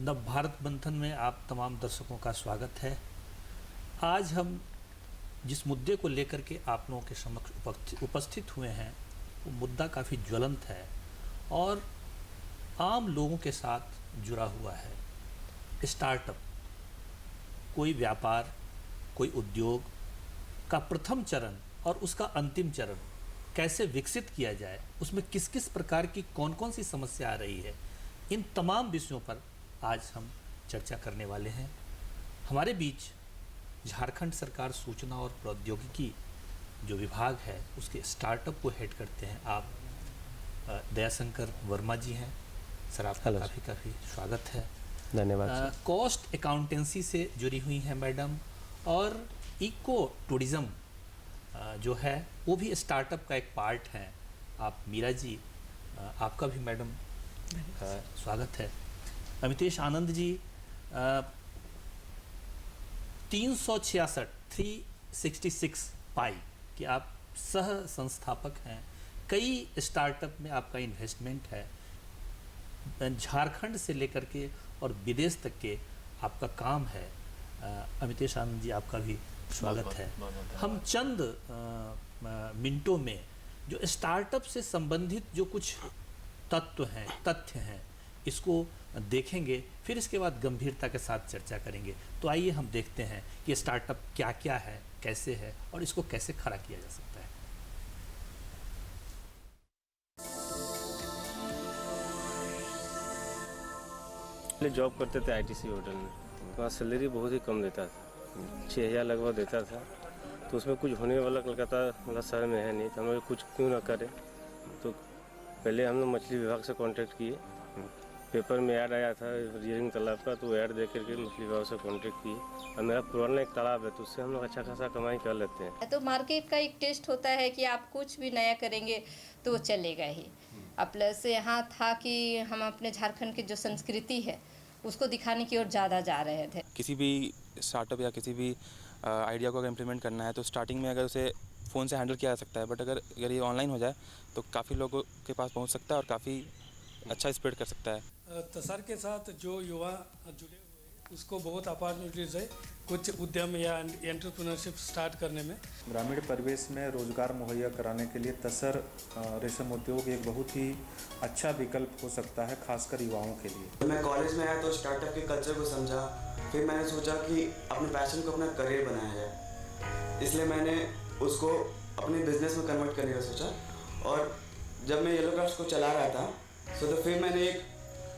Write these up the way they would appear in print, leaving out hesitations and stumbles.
नव भारत बंधन में आप तमाम दर्शकों का स्वागत है। आज हम जिस मुद्दे को लेकर के आप लोगों के समक्ष उपस्थित हुए हैं वो मुद्दा काफ़ी ज्वलंत है और आम लोगों के साथ जुड़ा हुआ है। स्टार्टअप, कोई व्यापार, कोई उद्योग का प्रथम चरण और उसका अंतिम चरण कैसे विकसित किया जाए, उसमें किस किस प्रकार की कौन कौन सी समस्या आ रही है, इन तमाम विषयों पर आज हम चर्चा करने वाले हैं। हमारे बीच झारखंड सरकार सूचना और प्रौद्योगिकी जो विभाग है उसके स्टार्टअप को हेड करते हैं आप दयाशंकर वर्मा जी हैं। सर, आपका काफ़ी स्वागत है। धन्यवाद। कॉस्ट अकाउंटेंसी से जुड़ी हुई हैं मैडम, और इको टूरिज़्म जो है वो भी स्टार्टअप का एक पार्ट है। आप मीरा जी, आपका भी मैडम स्वागत है। अमितेश आनंद जी 366 पाई कि आप सह संस्थापक हैं। कई स्टार्टअप में आपका इन्वेस्टमेंट है। झारखंड से लेकर के और विदेश तक के आपका काम है। अमितेश आनंद जी, आपका भी स्वागत है। हम चंद मिनटों में जो स्टार्टअप से संबंधित जो कुछ तत्व हैं, तथ्य हैं, इसको देखेंगे, फिर इसके बाद गंभीरता के साथ चर्चा करेंगे। तो आइए हम देखते हैं कि स्टार्टअप क्या क्या है, कैसे है और इसको कैसे खड़ा किया जा सकता है। जॉब करते थे आईटीसी होटल में, वहाँ सैलरी बहुत ही कम देता था, 6,000 लगभग देता था। तो उसमें कुछ होने वाला कलकत्ता मतलब शहर में है नहीं, तो हम लोग कुछ क्यों ना करें। तो पहले हम लोग मछली विभाग से कांटेक्ट किए। पेपर में ऐड आया था रियरिंग तालाब का, तो ऐड दे करके मछली विभाग से कांटेक्ट किए। और मेरा पुराना एक तालाब है, तो उससे हम लोग अच्छा खासा कमाई कर लेते हैं। तो मार्केट का एक टेस्ट होता है कि आप कुछ भी नया करेंगे तो वो चलेगा ही। अब प्लस यहाँ था कि हम अपने झारखंड की जो संस्कृति है उसको दिखाने की ओर ज़्यादा जा रहे थे। किसी भी स्टार्टअप या किसी भी आइडिया को अगर इम्प्लीमेंट करना है तो स्टार्टिंग में अगर उसे फ़ोन से हैंडल किया जा सकता है, बट अगर ये ऑनलाइन हो जाए तो काफ़ी लोगों के पास पहुंच सकता है और काफ़ी अच्छा स्प्रेड कर सकता है। तसर के साथ जो युवा जुड़े हुए उसको बहुत अपॉर्चुनिटीज़ है कुछ उद्यम या एंटरप्रेन्योरशिप स्टार्ट करने में। ग्रामीण परिवेश में रोजगार मुहैया कराने के लिए तसर रेशम उद्योग एक बहुत ही अच्छा विकल्प हो सकता है, खासकर युवाओं के लिए। तो मैं कॉलेज में आया तो स्टार्टअप के कल्चर को समझा, फिर मैंने सोचा कि अपने पैशन को अपना करियर बनाया जाए, इसलिए मैंने उसको अपने बिजनेस में कन्वर्ट करने का सोचा। और जब मैं येलो क्राफ्ट को चला रहा था तो फिर मैंने एक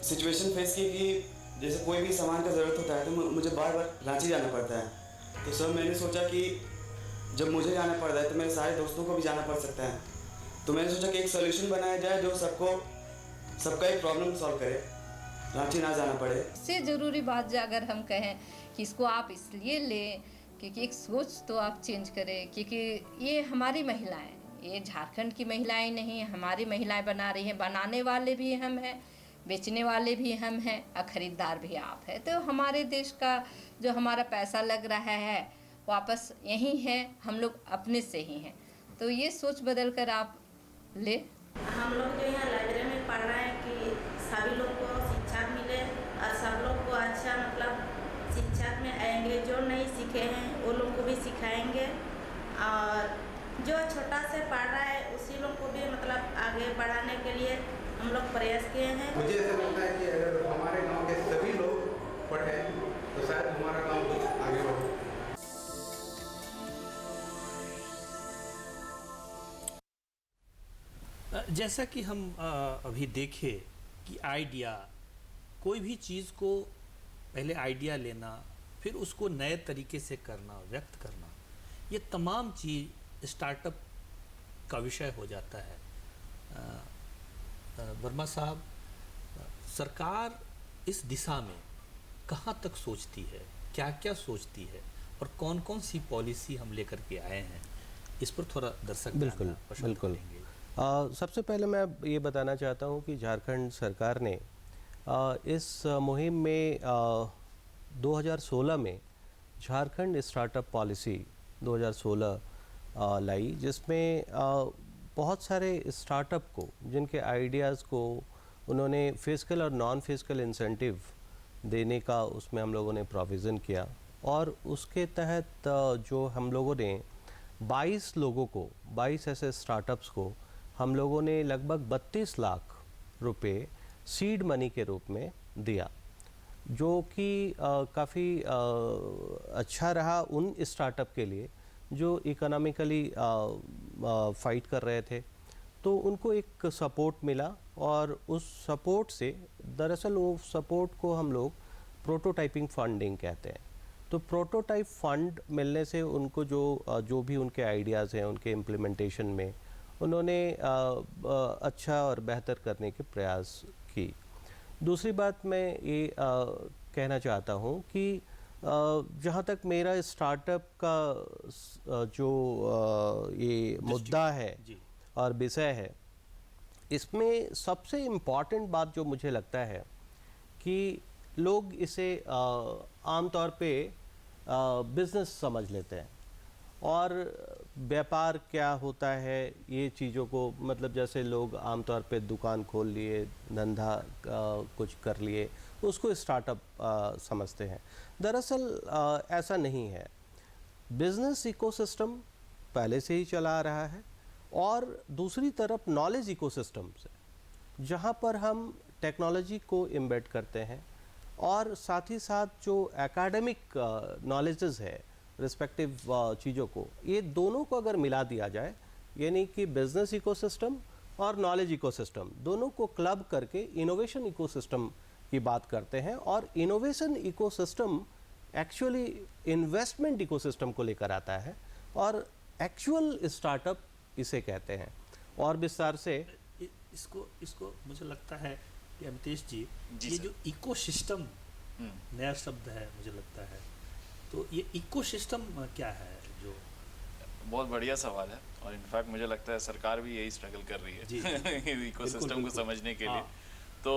सिचुएशन फेस की कि जैसे कोई भी सामान का ज़रूरत होता है तो मुझे बार बार रांची जाना पड़ता है। तो सर मैंने सोचा कि जब मुझे जाना पड़ रहा है तो मेरे सारे दोस्तों को भी जाना पड़ सकता है। तो मैंने सोचा कि एक सोल्यूशन बनाया जाए जो सबका एक प्रॉब्लम सॉल्व करे, रांची ना जाना पड़े। इससे ज़रूरी बात जो अगर हम कहें कि इसको आप इसलिए लें क्योंकि एक सोच तो आप चेंज करें, क्योंकि ये हमारी महिलाएं, ये झारखंड की महिलाएं नहीं, हमारी महिलाएं बना रही हैं। बनाने वाले भी हम हैं, बेचने वाले भी हम हैं और ख़रीदार भी आप हैं। तो हमारे देश का जो हमारा पैसा लग रहा है वापस यहीं है, हम लोग अपने से ही हैं। तो ये सोच बदल कर आप ले। हम लोग जो यहाँ लाइब्रेरी में पढ़ रहे हैं कि सभी लोग को शिक्षा मिले और सब लोग को अच्छा मतलब शिक्षा में आएंगे। जो नहीं सीखे हैं वो लोग को भी सिखाएंगे और जो छोटा से पढ़ रहा है उसी लोग को भी मतलब आगे बढ़ाने के लिए हम लोग प्रयास किए हैं। मुझे ऐसा लगता है कि अगर हमारे गांव के सभी लोग पढ़े तो शायद हमारा गांव कुछ आगे बढ़े। जैसा कि हम अभी देखे कि आइडिया, कोई भी चीज़ को पहले आइडिया लेना, फिर उसको नए तरीके से करना, व्यक्त करना, ये तमाम चीज़ स्टार्टअप का विषय हो जाता है। वर्मा साहब, सरकार इस दिशा में कहाँ तक सोचती है, क्या क्या सोचती है और कौन कौन सी पॉलिसी हम लेकर के आए हैं, इस पर थोड़ा दर्शक बिल्कुल। सबसे पहले मैं ये बताना चाहता हूँ कि झारखंड सरकार ने इस मुहिम में 2016 में झारखंड स्टार्टअप पॉलिसी 2016 लाई, जिसमें बहुत सारे स्टार्टअप को, जिनके आइडियाज़ को उन्होंने फिजिकल और नॉन फिजिकल इंसेंटिव देने का उसमें हम लोगों ने प्रोविज़न किया, और उसके तहत जो हम लोगों ने 22 लोगों को, 22 ऐसे स्टार्टअप्स को हम लोगों ने लगभग 32 लाख रुपए सीड मनी के रूप में दिया, जो कि काफ़ी अच्छा रहा उन स्टार्टअप के लिए जो इकोनॉमिकली फाइट कर रहे थे। तो उनको एक सपोर्ट मिला, और उस सपोर्ट से, दरअसल वो सपोर्ट को हम लोग प्रोटोटाइपिंग फंडिंग कहते हैं। तो प्रोटोटाइप फंड मिलने से उनको जो भी उनके आइडियाज़ हैं उनके इम्प्लीमेंटेशन में उन्होंने अच्छा और बेहतर करने के प्रयास की। दूसरी बात मैं ये कहना चाहता हूँ कि जहाँ तक मेरा स्टार्टअप का जो ये मुद्दा है और विषय है, इसमें सबसे इम्पॉर्टेंट बात जो मुझे लगता है कि लोग इसे आमतौर पे बिज़नेस समझ लेते हैं, और व्यापार क्या होता है ये चीज़ों को, मतलब जैसे लोग आमतौर पे दुकान खोल लिए, धंधा कुछ कर लिए, उसको स्टार्टअप समझते हैं। दरअसल ऐसा नहीं है। बिज़नेस इकोसिस्टम पहले से ही चला आ रहा है, और दूसरी तरफ नॉलेज इकोसिस्टम से, जहाँ पर हम टेक्नोलॉजी को एम्बेड करते हैं, और साथ ही साथ जो एकेडमिक नॉलेजेस है रिस्पेक्टिव चीज़ों को, ये दोनों को अगर मिला दिया जाए, यानी कि बिजनेस इकोसिस्टम और नॉलेज इकोसिस्टम दोनों को क्लब करके इनोवेशन इकोसिस्टम की बात करते हैं। और innovation ecosystem actually investment ecosystem को लेकर आता है, और एक्चुअल स्टार्टअप इसे कहते हैं। और विस्तार से इसको मुझे लगता है कि अमितेश जी ये जो इकोसिस्टम नया शब्द है मुझे लगता है, तो ये इकोसिस्टम क्या है? जो बहुत बढ़िया सवाल है, और इनफैक्ट मुझे लगता है सरकार भी यही स्ट्रगल कर रही है इकोसिस्टम को समझने के लिए। तो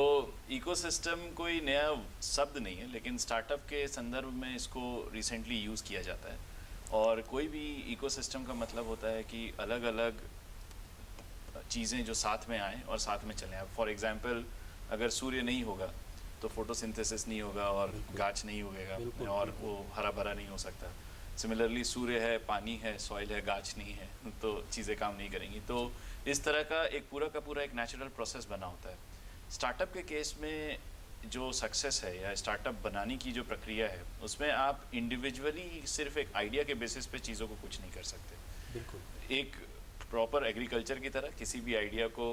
इकोसिस्टम कोई नया शब्द नहीं है, लेकिन स्टार्टअप के संदर्भ में इसको रिसेंटली यूज़ किया जाता है। और कोई भी इकोसिस्टम का मतलब होता है कि अलग अलग चीज़ें जो साथ में आएँ और साथ में चलें। अब फॉर एग्जांपल अगर सूर्य नहीं होगा तो फोटोसिंथेसिस नहीं होगा और गाछ नहीं उगेगा और वो हरा भरा नहीं हो सकता। सिमिलरली सूर्य है, पानी है, सॉइल है, गाछ नहीं है तो चीज़ें काम नहीं करेंगी। तो इस तरह का एक पूरा एक नेचुरल प्रोसेस बना होता है। स्टार्टअप के केस में जो सक्सेस है या स्टार्टअप बनाने की जो प्रक्रिया है, उसमें आप इंडिविजुअली सिर्फ एक आइडिया के बेसिस पे चीज़ों को कुछ नहीं कर सकते। बिल्कुल एक प्रॉपर एग्रीकल्चर की तरह किसी भी आइडिया को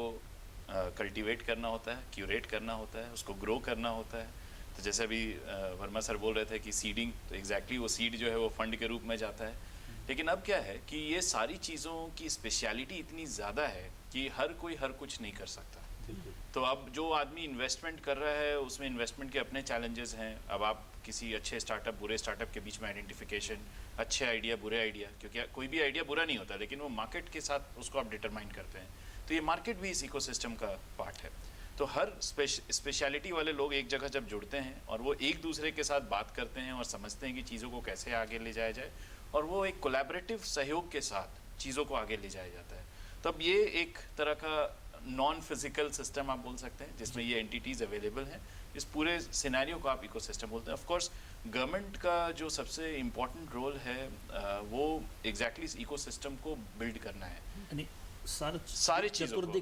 कल्टीवेट करना होता है, क्यूरेट करना होता है, उसको ग्रो करना होता है। तो जैसे अभी वर्मा सर बोल रहे थे कि सीडिंग, तो एग्जैक्टली वो सीड जो है वो फंड के रूप में जाता है। लेकिन अब क्या है कि ये सारी चीज़ों की स्पेशलिटी इतनी ज़्यादा है कि हर कोई हर कुछ नहीं कर सकता। तो अब जो आदमी इन्वेस्टमेंट कर रहा है उसमें इन्वेस्टमेंट के अपने चैलेंजेस हैं। अब आप किसी अच्छे स्टार्टअप बुरे स्टार्टअप के बीच में आइडेंटिफिकेशन, अच्छे आइडिया बुरे आइडिया, क्योंकि कोई भी आइडिया बुरा नहीं होता, लेकिन वो मार्केट के साथ उसको आप डिटरमाइन करते हैं। तो ये मार्केट भी इस इकोसिस्टम का पार्ट है। तो हर स्पेशलिटी वाले लोग एक जगह जब जुड़ते हैं और वो एक दूसरे के साथ बात करते हैं और समझते हैं कि चीज़ों को कैसे आगे ले जाया जाए, और वो एक कोलैबोरेटिव सहयोग के साथ चीज़ों को आगे ले जाया जाता है। तब ये एक तरह का नॉन फिजिकल सिस्टम आप बोल सकते हैं, जिसमें ये एंटिटीज़ अवेलेबल हैं। इस पूरे सिनेरियो को आप इकोसिस्टम बोलते हैं। ऑफ कोर्स गवर्नमेंट का जो सबसे इम्पोर्टेंट रोल है वो एग्जैक्टली इस इकोसिस्टम को बिल्ड करना है, सारी चीज़ों को।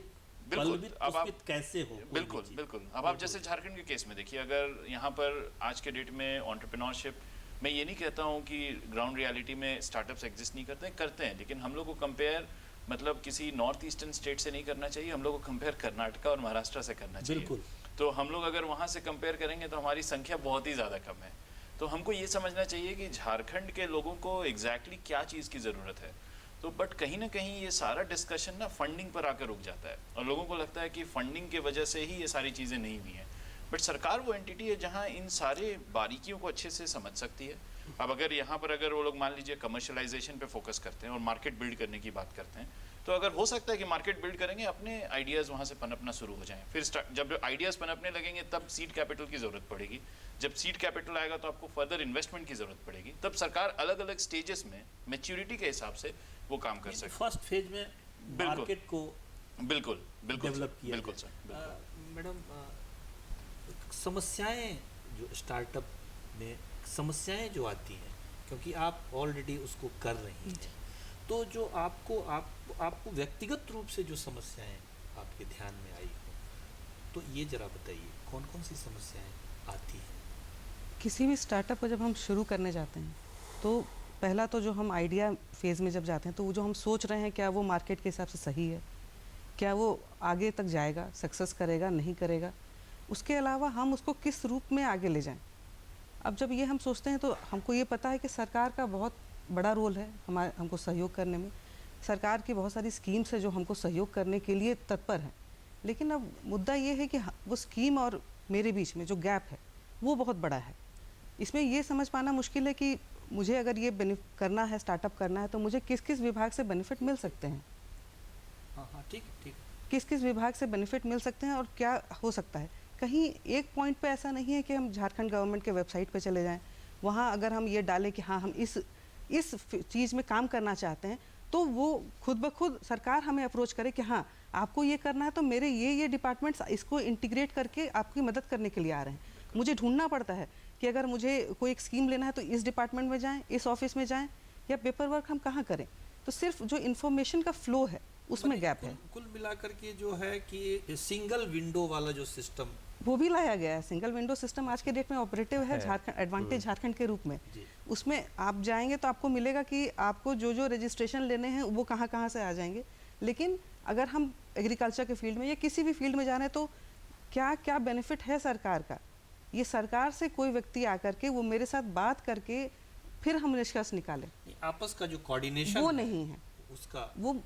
बिल्कुल, अब आप कैसे हो, बिल्कुल अब आप जैसे झारखंड के केस में देखिए, अगर यहाँ पर आज के डेट में एंटरप्रेन्योरशिप, मैं ये नहीं कहता हूँ कि ग्राउंड रियलिटी में स्टार्टअप्स एग्जिस्ट नहीं करते हैं, लेकिन हम लोग को कंपेयर मतलब किसी नॉर्थ ईस्टर्न स्टेट से नहीं करना चाहिए, हम लोग को कंपेयर कर्नाटका और महाराष्ट्र से करना चाहिए। तो हम लोग अगर वहाँ से कंपेयर करेंगे तो हमारी संख्या बहुत ही ज़्यादा कम है। तो हमको ये समझना चाहिए कि झारखंड के लोगों को एग्जैक्टली क्या चीज़ की ज़रूरत है। तो बट कहीं ना कहीं ये सारा डिस्कशन ना फंडिंग पर आकर रुक जाता है, और लोगों को लगता है कि फंडिंग के वजह से ही ये सारी चीज़ें नहीं हुई हैं। बट सरकार वो एंटिटी है जहाँ इन सारे बारीकियों को अच्छे से समझ सकती है। अब अगर यहाँ पर अगर वो लोग मान लीजिए कमर्शलाइजेशन पे फोकस करते हैं और मार्केट बिल्ड करने की बात करते हैं, तो अगर हो सकता है कि मार्केट बिल्ड करेंगे, अपने आइडियाज़ वहाँ से पनपना शुरू हो जाएं। फिर जब आइडियाज़ पनपने लगेंगे तब सीड कैपिटल की ज़रूरत पड़ेगी। जब सीड कैपिटल आएगा तो आपको फर्दर इन्वेस्टमेंट की ज़रूरत पड़ेगी। तब सरकार अलग अलग स्टेजेस में मैच्योरिटी के हिसाब से वो काम कर सकती है। फर्स्ट फेज में मार्केट को बिल्कुल डेवलप किया। बिल्कुल सर। मैडम, समस्याएं जो स्टार्टअप में समस्याएं जो आती हैं, क्योंकि आप ऑलरेडी उसको कर रही हैं, तो जो आपको व्यक्तिगत रूप से जो समस्याएं आपके ध्यान में आई हो, तो ये जरा बताइए कौन कौन सी समस्याएं आती हैं? किसी भी स्टार्टअप को जब हम शुरू करने जाते हैं तो पहला तो जो हम आइडिया फेज़ में जब जाते हैं तो वो जो हम सोच रहे हैं क्या वो मार्केट के हिसाब से सही है, क्या वो आगे तक जाएगा, सक्सेस करेगा, नहीं करेगा, उसके अलावा हम उसको किस रूप में आगे ले जाएं। अब जब ये हम सोचते हैं तो हमको ये पता है कि सरकार का बहुत बड़ा रोल है हमको सहयोग करने में। सरकार की बहुत सारी स्कीम्स है जो हमको सहयोग करने के लिए तत्पर हैं, लेकिन अब मुद्दा ये है कि वो स्कीम और मेरे बीच में जो गैप है वो बहुत बड़ा है। इसमें ये समझ पाना मुश्किल है कि मुझे अगर ये करना है, स्टार्टअप करना है, तो मुझे किस किस विभाग से बेनिफिट मिल सकते हैं। हाँ, ठीक ठीक। किस किस विभाग से बेनिफिट मिल सकते हैं और क्या हो सकता है। कहीं एक पॉइंट पे ऐसा नहीं है कि हम झारखंड गवर्नमेंट के वेबसाइट पे चले जाएं, वहाँ अगर हम ये डालें कि हाँ हम इस चीज़ में काम करना चाहते हैं, तो वो खुद ब खुद सरकार हमें अप्रोच करे कि हाँ आपको ये करना है तो मेरे ये डिपार्टमेंट्स इसको इंटीग्रेट करके आपकी मदद करने के लिए आ रहे हैं। मुझे ढूंढना पड़ता है कि अगर मुझे कोई एक स्कीम लेना है तो इस डिपार्टमेंट में जाएं, इस ऑफिस में जाएं, या पेपर वर्क हम कहाँ करें। तो सिर्फ जो इन्फॉर्मेशन का फ्लो है उसमें गैप है। कुल मिलाकर के जो है कि सिंगल विंडो वाला जो सिस्टम वो भी लाया गया है। सिंगल विंडो सिस्टम आज के डेट में ऑपरेटिव है झारखंड एडवांटेज झारखंड के रूप में। उसमें आप जाएंगे तो आपको मिलेगा कि आपको जो जो रजिस्ट्रेशन लेने हैं वो कहाँ कहाँ से आ जाएंगे। लेकिन अगर हम एग्रीकल्चर के फील्ड में या किसी भी फील्ड में जा रहे हैं तो क्या क्या बेनिफिट है सरकार का, ये सरकार से कोई व्यक्ति आकर के वो मेरे साथ बात करके फिर हम निष्कर्ष निकालें। आपस का जो कोऑर्डिनेशन वो नहीं है उसका, वो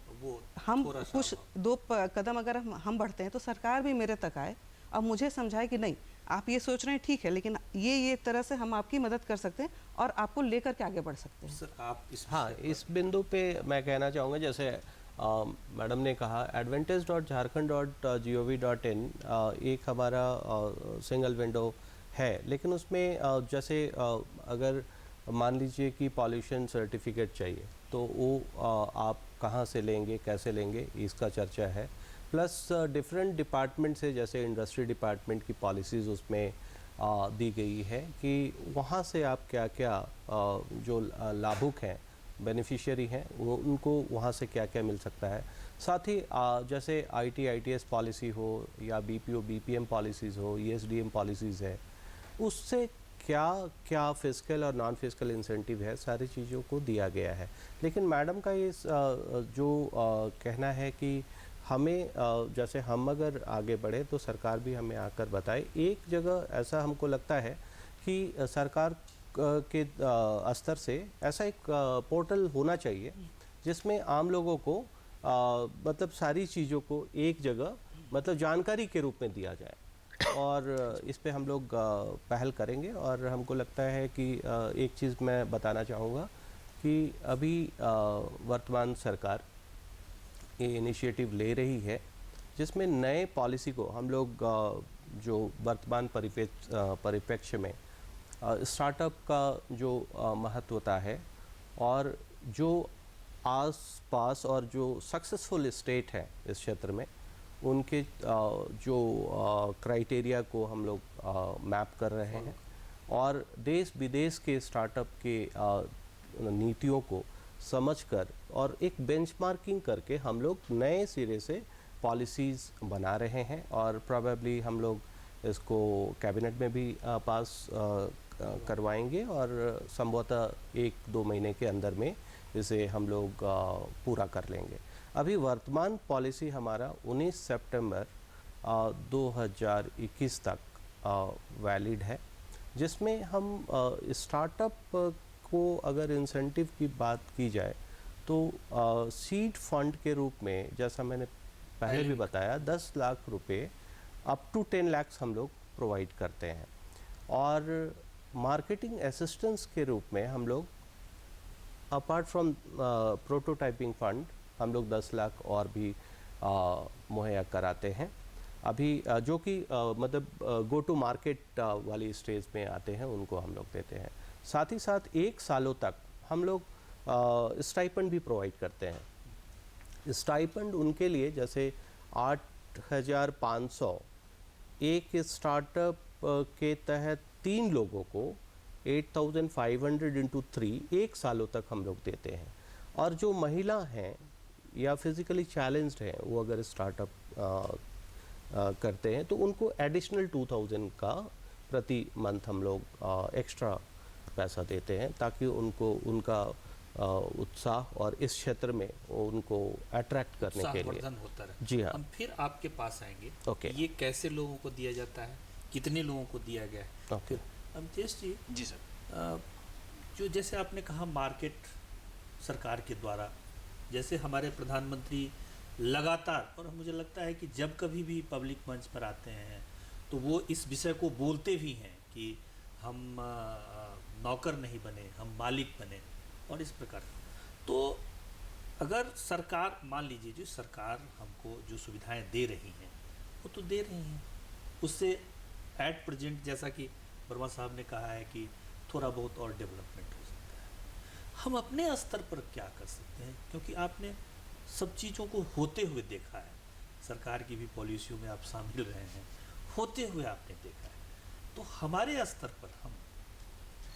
हम कुछ दो कदम अगर हम बढ़ते हैं तो सरकार भी मेरे तक आए और मुझे समझाए कि नहीं आप ये सोच रहे हैं ठीक है, लेकिन ये तरह से हम आपकी मदद कर सकते हैं और आपको लेकर के आगे बढ़ सकते हैं। सर आप इस बिंदु पे मैं कहना चाहूँगा, जैसे मैडम ने कहा advantage.jharkhand.gov.in एक हमारा सिंगल विंडो है, लेकिन उसमें जैसे अगर मान लीजिए कि पॉल्यूशन सर्टिफिकेट चाहिए तो वो आप कहाँ से लेंगे, कैसे लेंगे, इसका चर्चा है। प्लस डिफरेंट डिपार्टमेंट से, जैसे इंडस्ट्री डिपार्टमेंट की पॉलिसीज़ उसमें दी गई है कि वहाँ से आप क्या क्या जो लाभुक हैं, बेनिफिशियरी हैं, वो उनको वहाँ से क्या क्या मिल सकता है। साथ ही जैसे ITS पॉलिसी हो या BPO BPM पॉलिसीज़ हो, ESDM पॉलिसीज़ है, उससे क्या क्या फिजिकल और नॉन फिजिकल इंसेंटिव है, सारी चीज़ों को दिया गया है। लेकिन मैडम का ये जो कहना है कि हमें जैसे हम अगर आगे बढ़े तो सरकार भी हमें आकर बताए। एक जगह ऐसा हमको लगता है कि सरकार के स्तर से ऐसा एक पोर्टल होना चाहिए जिसमें आम लोगों को मतलब सारी चीज़ों को एक जगह मतलब जानकारी के रूप में दिया जाए, और इस पे हम लोग पहल करेंगे। और हमको लगता है कि एक चीज़ मैं बताना चाहूँगा कि अभी वर्तमान सरकार ये इनिशिएटिव ले रही है जिसमें नए पॉलिसी को हम लोग जो वर्तमान परिप्रेक्ष्य में स्टार्टअप का जो महत्वता है और जो आस पास और जो सक्सेसफुल स्टेट है इस क्षेत्र में, उनके जो क्राइटेरिया को हम लोग मैप कर रहे हैं और देश विदेश के स्टार्टअप के नीतियों को समझकर और एक बेंचमार्किंग करके हम लोग नए सिरे से पॉलिसीज़ बना रहे हैं। और प्रोबेबली हम लोग इसको कैबिनेट में भी पास करवाएंगे और संभवतः 1-2 महीने के अंदर में इसे हम लोग पूरा कर लेंगे। अभी वर्तमान पॉलिसी हमारा 19 सितंबर 2021 तक वैलिड है, जिसमें हम स्टार्टअप को अगर इंसेंटिव की बात की जाए तो सीड फंड के रूप में, जैसा मैंने पहले भी बताया, 10 लाख रुपए अप टू 10 लाख हम लोग प्रोवाइड करते हैं। और मार्केटिंग असिस्टेंस के रूप में हम लोग अपार्ट फ्रॉम प्रोटोटाइपिंग फंड हम लोग 10 लाख और भी मुहैया कराते हैं अभी, जो कि मतलब गो टू मार्केट वाली स्टेज में आते हैं, उनको हम लोग देते हैं। साथ ही साथ 1 सालों तक हम लोग स्टाइपेंड भी प्रोवाइड करते हैं। स्टाइपेंड उनके लिए जैसे 8,500 एक स्टार्टअप के तहत 3 लोगों को 8,500 इंटू 3 1 सालों तक हम लोग देते हैं। और जो महिला हैं या फिज़िकली चैलेंज्ड हैं वो अगर स्टार्टअप करते हैं तो उनको एडिशनल 2,000 का प्रति मंथ हम लोग एक्स्ट्रा पैसा देते हैं ताकि उनको उनका उत्साह और इस क्षेत्र में उनको अट्रैक्ट करने के लिए उत्साहवर्धन होता रहे। जी हाँ। हम फिर आपके पास आएंगे। ओके। ये कैसे लोगों को दिया जाता है, कितने लोगों को दिया गया है। ओके। अमतेश जी, जी सर, जो जैसे आपने कहा मार्केट सरकार के द्वारा, जैसे हमारे प्रधानमंत्री लगातार, और मुझे लगता है कि जब कभी भी पब्लिक मंच पर आते हैं तो वो इस विषय को बोलते भी हैं कि हम नौकर नहीं बने, हम मालिक बने, और इस प्रकार। तो अगर सरकार, मान लीजिए जो सरकार हमको जो सुविधाएं दे रही हैं वो तो दे रही हैं, उससे एट प्रेजेंट जैसा कि वर्मा साहब ने कहा है कि थोड़ा बहुत और डेवलपमेंट हो सकता है। हम अपने स्तर पर क्या कर सकते हैं, क्योंकि आपने सब चीज़ों को होते हुए देखा है, सरकार की भी पॉलिसियों में आप शामिल रहे हैं, होते हुए आपने देखा है, तो हमारे स्तर पर हम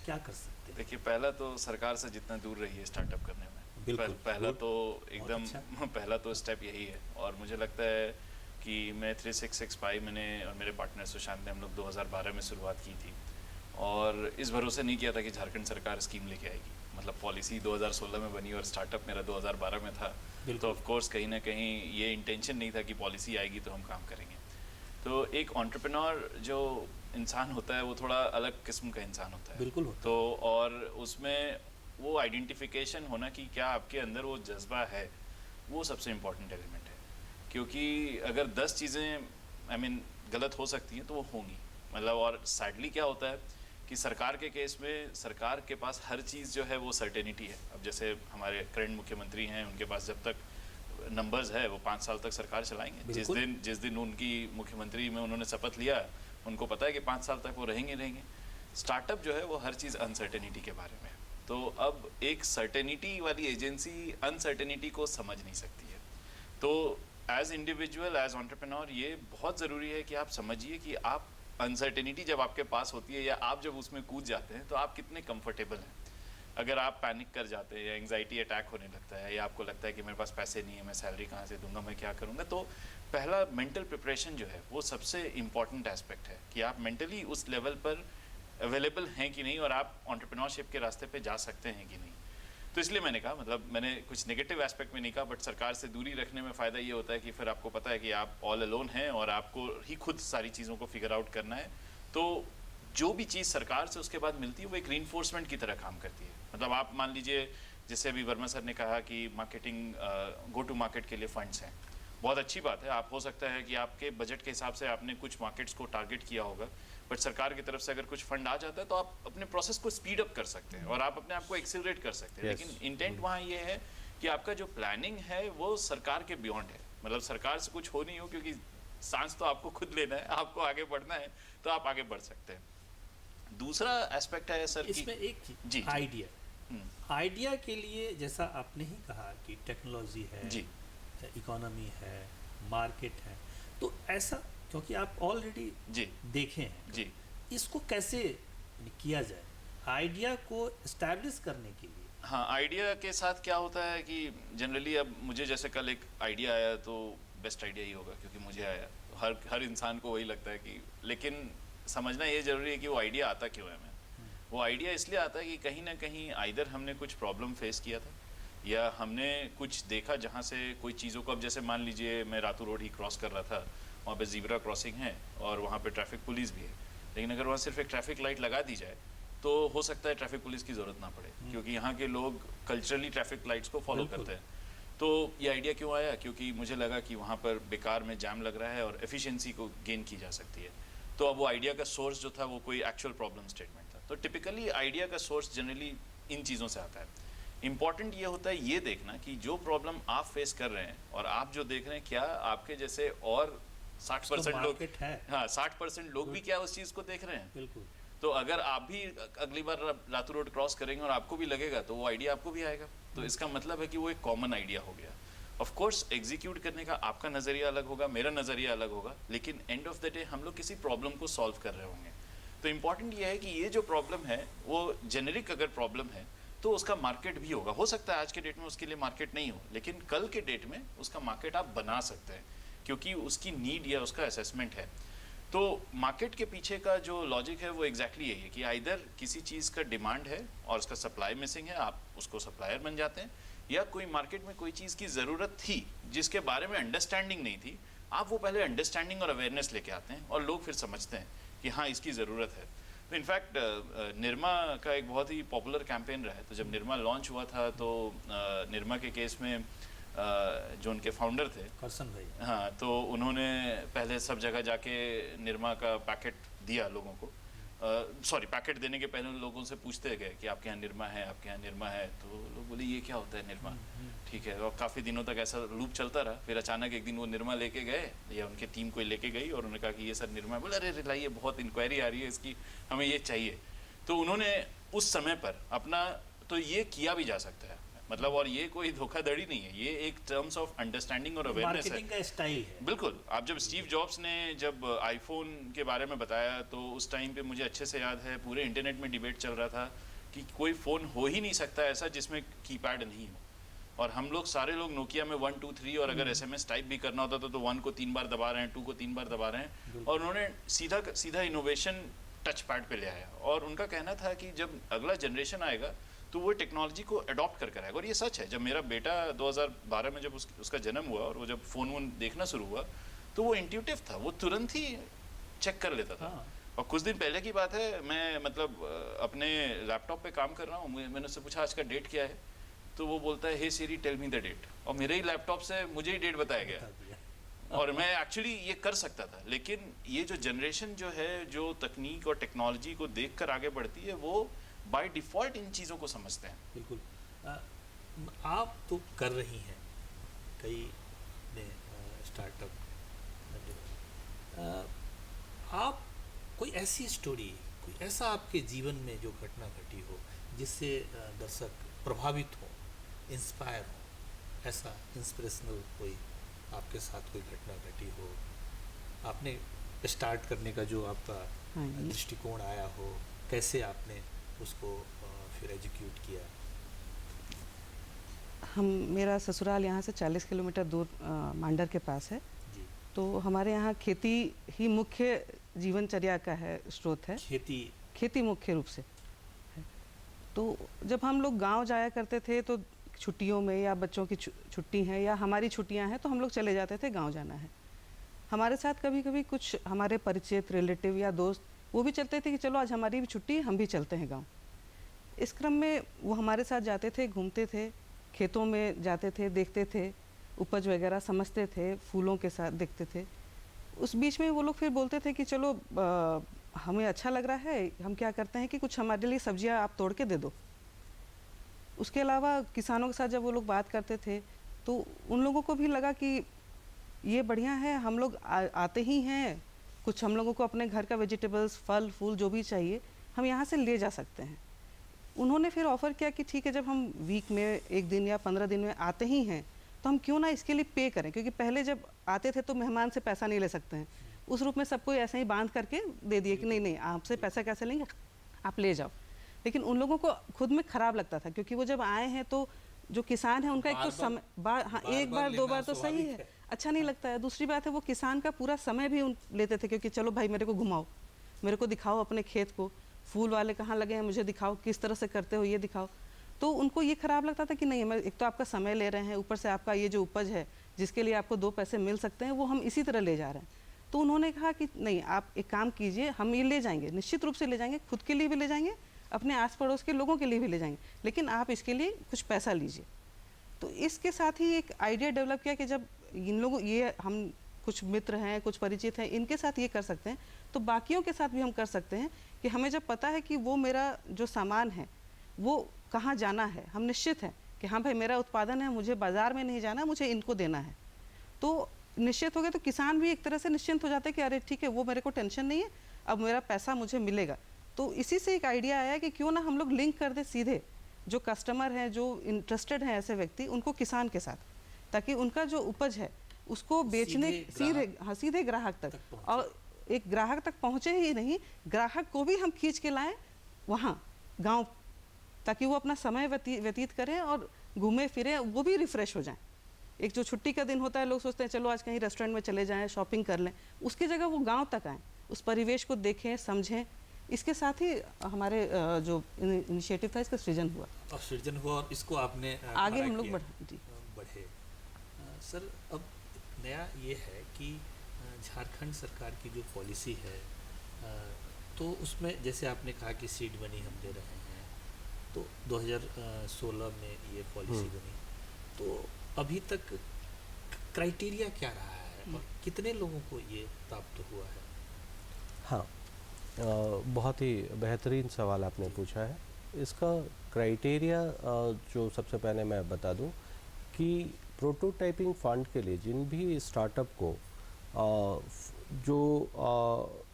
क्या कर सकते हैं? देखिए, पहला तो सरकार से जितना दूर रहिए स्टार्टअप करने में। बिल्कुल, पहला तो एकदम अच्छा। पहला तो स्टेप यही है। और मुझे लगता है कि मैं 3665 मैंने और मेरे पार्टनर सुशांत ने हम लोग 2012 में शुरुआत की थी, और इस भरोसे नहीं किया था कि झारखंड सरकार स्कीम लेके आएगी। मतलब पॉलिसी 2016 में बनी और स्टार्टअप मेरा 2012 में था, तो ऑफ कोर्स कहीं ना कहीं ये इंटेंशन नहीं था कि पॉलिसी आएगी तो हम काम करेंगे। तो एक एंटरप्रेन्योर जो इंसान होता है वो थोड़ा अलग किस्म का इंसान होता है। बिल्कुल होता है। तो और उसमें वो आइडेंटिफिकेशन होना कि क्या आपके अंदर वो जज्बा है, वो सबसे इम्पॉर्टेंट एलिमेंट है। क्योंकि अगर 10 चीज़ें गलत हो सकती हैं तो वो होंगी। मतलब, और सैडली क्या होता है कि सरकार के केस में सरकार के पास हर चीज़ जो है वो सर्टेनिटी है। अब जैसे हमारे करंट मुख्यमंत्री हैं, उनके पास जब तक नंबर्स है वो 5 साल तक सरकार चलाएंगे। जिस दिन उनकी मुख्यमंत्री में उन्होंने शपथ लिया, उनको पता है कि 5 साल तक वो रहेंगे। स्टार्टअप जो है वो हर चीज़ अनसर्टेनिटी के बारे में है। तो अब एक सर्टेनिटी वाली एजेंसी अनसर्टेनिटी को समझ नहीं सकती है। तो एज इंडिविजुअल, एज एंटरप्रेन्योर, ये बहुत ज़रूरी है कि आप समझिए कि आप अनसर्टेनिटी जब आपके पास होती है या आप जब उसमें कूद जाते हैं तो आप कितने कंफर्टेबल हैं। अगर आप पैनिक कर जाते हैं या एंग्जाइटी अटैक होने लगता है या आपको लगता है कि मेरे पास पैसे नहीं है, मैं सैलरी कहाँ से दूंगा, मैं क्या करूँगा, तो पहला मेंटल प्रिपरेशन जो है वो सबसे इम्पॉर्टेंट एस्पेक्ट है कि आप मेंटली उस लेवल पर अवेलेबल हैं कि नहीं और आप एंटरप्रेन्योरशिप के रास्ते पे जा सकते हैं कि नहीं। तो इसलिए मैंने कहा, मतलब मैंने कुछ नेगेटिव एस्पेक्ट में नहीं कहा, बट सरकार से दूरी रखने में फ़ायदा ये होता है कि फिर आपको पता है कि आप ऑल अलोन हैं और आपको ही खुद सारी चीज़ों को फिगर आउट करना है। तो जो भी चीज़ सरकार से उसके बाद मिलती है वो एक रीइंफोर्समेंट की तरह काम करती है। मतलब आप मान लीजिए, जैसे अभी वर्मा सर ने कहा कि मार्केटिंग, गो टू मार्केट के लिए फंड्स हैं, बहुत अच्छी बात है। आप हो सकता है कि आपके बजट के हिसाब से आपने कुछ मार्केट्स को टारगेट किया होगा, बट सरकार की तरफ से अगर कुछ फंड आ जाता है तो आप अपने प्रोसेस को स्पीड अप कर सकते हैं और आप अपने आप को एक्सेलरेट कर सकते हैं। लेकिन इंटेंट वहाँ ये है कि आपका जो प्लानिंग है वो सरकार के बियॉन्ड है। मतलब सरकार से कुछ हो नहीं हो, क्योंकि सांस तो आपको खुद लेना है, आपको आगे बढ़ना है, तो आप आगे बढ़ सकते हैं। दूसरा एस्पेक्ट है सर, इसमें एक चीज, आइडिया के लिए, जैसा आपने ही कहा कि टेक्नोलॉजी है जी, इकोनॉमी है, मार्केट है, तो ऐसा, क्योंकि आप ऑलरेडी देखे हैं जी, इसको कैसे किया जाए आइडिया को एस्टैब्लिश करने के लिए? हाँ, आइडिया के साथ क्या होता है कि जनरली अब मुझे जैसे कल एक आइडिया आया तो बेस्ट आइडिया ही होगा क्योंकि मुझे आया। हर इंसान को वही लगता है कि, लेकिन समझना ये ज़रूरी है कि वो आइडिया आता क्यों है। वो आइडिया इसलिए आता है कि कहीं ना कहीं आइदर हमने कुछ प्रॉब्लम फेस किया था या हमने कुछ देखा जहाँ से कोई चीज़ों को, अब जैसे मान लीजिए मैं रातू रोड ही क्रॉस कर रहा था, वहाँ पे ज़ीब्रा क्रॉसिंग है और वहाँ पे ट्रैफिक पुलिस भी है, लेकिन अगर वहाँ सिर्फ एक ट्रैफिक लाइट लगा दी जाए तो हो सकता है ट्रैफिक पुलिस की ज़रूरत ना पड़े, क्योंकि यहाँ के लोग कल्चरली ट्रैफिक लाइट्स को फॉलो करते हैं। तो ये आइडिया क्यों आया? क्योंकि मुझे लगा कि वहाँ पर बेकार में जाम लग रहा है और एफिशिएंसी को गेन की जा सकती है। तो अब वो आइडिया का सोर्स जो था वो कोई एक्चुअल प्रॉब्लम स्टेटमेंट था। तो टिपिकली आइडिया का सोर्स जनरली इन चीज़ों से आता है। इंपॉर्टेंट ये होता है ये देखना कि जो प्रॉब्लम आप फेस कर रहे हैं और आप जो देख रहे हैं, क्या आपके जैसे और 60% लोग, हाँ 60% लोग भी क्या उस चीज़ को देख रहे हैं? बिल्कुल। तो अगर आप भी अगली बार रातू रोड क्रॉस करेंगे और आपको भी लगेगा तो वो आइडिया आपको भी आएगा। तो इसका मतलब है कि वो एक कॉमन आइडिया हो गया। ऑफ कोर्स एग्जीक्यूट करने का आपका नज़रिया अलग होगा, मेरा नज़रिया अलग होगा, लेकिन एंड ऑफ द डे हम लोग किसी प्रॉब्लम को सॉल्व कर रहे होंगे। तो इम्पॉर्टेंट ये है कि ये जो प्रॉब्लम है वो जेनेरिक अगर प्रॉब्लम है तो उसका मार्केट भी होगा। हो सकता है आज के डेट में उसके लिए मार्केट नहीं हो, लेकिन कल के डेट में उसका मार्केट आप बना सकते हैं क्योंकि उसकी नीड या उसका असेसमेंट है। तो मार्केट के पीछे का जो लॉजिक है वो एग्जैक्टली यही है कि आइदर किसी चीज़ का डिमांड है और उसका सप्लाई मिसिंग है, आप उसको सप्लायर बन जाते हैं, या कोई मार्केट में कोई चीज़ की ज़रूरत थी जिसके बारे में अंडरस्टैंडिंग नहीं थी, आप वो पहले अंडरस्टैंडिंग और अवेयरनेस लेके आते हैं और लोग फिर समझते हैं कि हाँ इसकी ज़रूरत है। तो इनफैक्ट निरमा का एक बहुत ही पॉपुलर कैंपेन रहा है। तो जब निरमा लॉन्च हुआ था तो निरमा के केस में जो उनके फाउंडर थे करसन भाई, हाँ, तो उन्होंने पहले सब जगह जाके निरमा का पैकेट दिया लोगों को। पैकेट देने के पहले लोगों से पूछते गए कि आपके यहाँ निरमा है, आपके यहाँ निरमा है, तो लोग बोले ये क्या होता है निरमा, ठीक है। और काफ़ी दिनों तक ऐसा लूप चलता रहा। फिर अचानक एक दिन वो निरमा लेके गए या उनके टीम कोई लेके गई और उन्होंने कहा कि ये सर निरमा है। बोले अरे लाइए, बहुत इंक्वायरी आ रही है इसकी, हमें ये चाहिए। तो उन्होंने उस समय पर अपना, तो ये किया भी जा सकता है मतलब, और ये कोई धोखाधड़ी नहीं है, ये एक टर्म्स ऑफ अंडरस्टैंडिंग और अवेयरनेस है, मार्केटिंग का स्टाइल है। बिल्कुल। आप जब स्टीव जॉब्स ने जब आईफोन के बारे में बताया तो उस टाइम पे मुझे अच्छे से याद है पूरे इंटरनेट में डिबेट चल रहा था कि कोई फ़ोन हो ही नहीं सकता ऐसा जिसमें कीपैड नहीं हो। और हम लोग सारे लोग नोकिया में 1 2 3 और अगर SMS टाइप भी करना होता तो 1 को 3 बार दबा रहे हैं, 2 को 3 बार दबा रहे हैं। और उन्होंने सीधा इनोवेशन टच पैड पे ले आया और उनका कहना था कि जब अगला जनरेशन आएगा तो वो टेक्नोलॉजी को अडॉप्ट करके आएगा। और ये सच है। जब मेरा बेटा 2012 में जब उसका जन्म हुआ और वो जब फ़ोन वोन देखना शुरू हुआ तो वो इंट्यूटिव था, वो तुरंत ही चेक कर लेता था। और कुछ दिन पहले की बात है, मैं मतलब अपने लैपटॉप पे काम कर रहा हूँ, मैंने उससे पूछा आज का डेट क्या है, तो वो बोलता है हे सीरी टेल मी द डेट, और मेरे ही लैपटॉप से मुझे ही डेट बताया गया। और मैं एक्चुअली ये कर सकता था, लेकिन ये जो जनरेशन जो है जो तकनीक और टेक्नोलॉजी को देख कर आगे बढ़ती है वो बाय डिफ़ॉल्ट इन चीज़ों को समझते हैं। बिल्कुल। आप तो कर रही हैं कई ने स्टार्टअप, आप कोई ऐसी स्टोरी, कोई ऐसा आपके जीवन में जो घटना घटी हो जिससे दर्शक प्रभावित हो, इंस्पायर हो, ऐसा इंस्पिरेशनल कोई आपके साथ कोई घटना घटी हो, आपने स्टार्ट करने का जो आपका दृष्टिकोण आया हो, कैसे आपने उसको फिर एग्जीक्यूट किया? मेरा ससुराल यहाँ से 40 किलोमीटर दूर मांडर के पास है जी। तो हमारे यहाँ खेती ही मुख्य जीवनचर्या का है, स्रोत है। खेती मुख्य रूप से है। तो जब हम लोग गांव जाया करते थे तो छुट्टियों में या बच्चों की छुट्टी है या हमारी छुट्टियां हैं तो हम लोग चले जाते थे, गांव जाना है। हमारे साथ कभी कभी कुछ हमारे परिचित रिलेटिव या दोस्त वो भी चलते थे कि चलो आज हमारी भी छुट्टी है, हम भी चलते हैं गांव। इस क्रम में वो हमारे साथ जाते थे, घूमते थे, खेतों में जाते थे, देखते थे, उपज वगैरह समझते थे, फूलों के साथ देखते थे। उस बीच में वो लोग फिर बोलते थे कि चलो हमें अच्छा लग रहा है, हम क्या करते हैं कि कुछ हमारे लिए सब्जियां आप तोड़ के दे दो। उसके अलावा किसानों के साथ जब वो लोग बात करते थे तो उन लोगों को भी लगा कि ये बढ़िया है, हम लोग आते ही हैं, कुछ हम लोगों को अपने घर का वेजिटेबल्स, फल फूल जो भी चाहिए हम यहाँ से ले जा सकते हैं। उन्होंने फिर ऑफ़र किया कि ठीक है, जब हम वीक में 1 दिन या 15 दिन में आते ही हैं तो हम क्यों ना इसके लिए पे करें, क्योंकि पहले जब आते थे तो मेहमान से पैसा नहीं ले सकते हैं, उस रूप में सबको ऐसे ही बांध करके दे दिए कि नहीं आपसे पैसा कैसे लेंगे, आप ले जाओ। लेकिन उन लोगों को खुद में ख़राब लगता था, क्योंकि वो जब आए हैं तो जो किसान है उनका एक तो समय एक बार 2 बार तो सही है, अच्छा नहीं लगता है। दूसरी बात है वो किसान का पूरा समय भी लेते थे, क्योंकि चलो भाई मेरे को घुमाओ, मेरे को दिखाओ अपने खेत को, फूल वाले कहाँ लगे हैं मुझे दिखाओ, किस तरह से करते हो ये दिखाओ। तो उनको ये ख़राब लगता था कि नहीं, मैं एक तो आपका समय ले रहे हैं, ऊपर से आपका ये जो उपज है जिसके लिए आपको 2 पैसे मिल सकते हैं वो हम इसी तरह ले जा रहे हैं। तो उन्होंने कहा कि नहीं, आप एक काम कीजिए, हम ये ले जाएंगे, निश्चित रूप से ले जाएंगे, खुद के लिए भी ले जाएंगे, अपने आस पड़ोस के लोगों के लिए भी ले जाएंगे, लेकिन आप इसके लिए कुछ पैसा लीजिए। तो इसके साथ ही एक आइडिया डेवलप किया कि जब इन लोगों, ये हम कुछ मित्र हैं, कुछ परिचित हैं, इनके साथ ये कर सकते हैं तो बाकियों के साथ भी हम कर सकते हैं कि हमें जब पता है कि वो मेरा जो सामान है वो कहाँ जाना है, हम निश्चित हैं कि हाँ भाई मेरा उत्पादन है, मुझे बाज़ार में नहीं जाना, मुझे इनको देना है। तो निश्चित हो गए तो किसान भी एक तरह से निश्चिंत हो जाते हैं कि अरे ठीक है, वो मेरे को टेंशन नहीं है, अब मेरा पैसा मुझे मिलेगा। तो इसी से एक आइडिया आया कि क्यों ना हम लोग लिंक कर दें सीधे जो कस्टमर हैं, जो इंटरेस्टेड हैं ऐसे व्यक्ति, उनको किसान के साथ, ताकि उनका जो उपज है उसको बेचने सीधे ग्राहक तक। और एक ग्राहक तक पहुँचे ही नहीं, ग्राहक को भी हम खींच के लाएं वहाँ गांव, ताकि वो अपना समय व्यतीत करें और घूमे फिरें, वो भी रिफ़्रेश हो जाएं। एक जो छुट्टी का दिन होता है, लोग सोचते हैं चलो आज कहीं रेस्टोरेंट में चले जाएं, शॉपिंग कर लें, उसकी जगह वो गांव तक आएँ, उस परिवेश को देखें, समझें। इसके साथ ही हमारे जो इनिशिएटिव था इसका सृजन हुआ और इसको आपने आगे हम लोग बढ़े। सर, अब नया ये है कि झारखंड सरकार की जो पॉलिसी है, तो उसमें जैसे आपने कहा कि सीड मनी हम दे रहे हैं, तो 2016 में ये पॉलिसी बनी, तो अभी तक क्राइटेरिया क्या रहा है और कितने लोगों को ये प्राप्त हुआ है? हाँ, बहुत ही बेहतरीन सवाल आपने पूछा है। इसका क्राइटेरिया जो सबसे पहले मैं बता दूं कि प्रोटोटाइपिंग फंड के लिए जिन भी स्टार्टअप को जो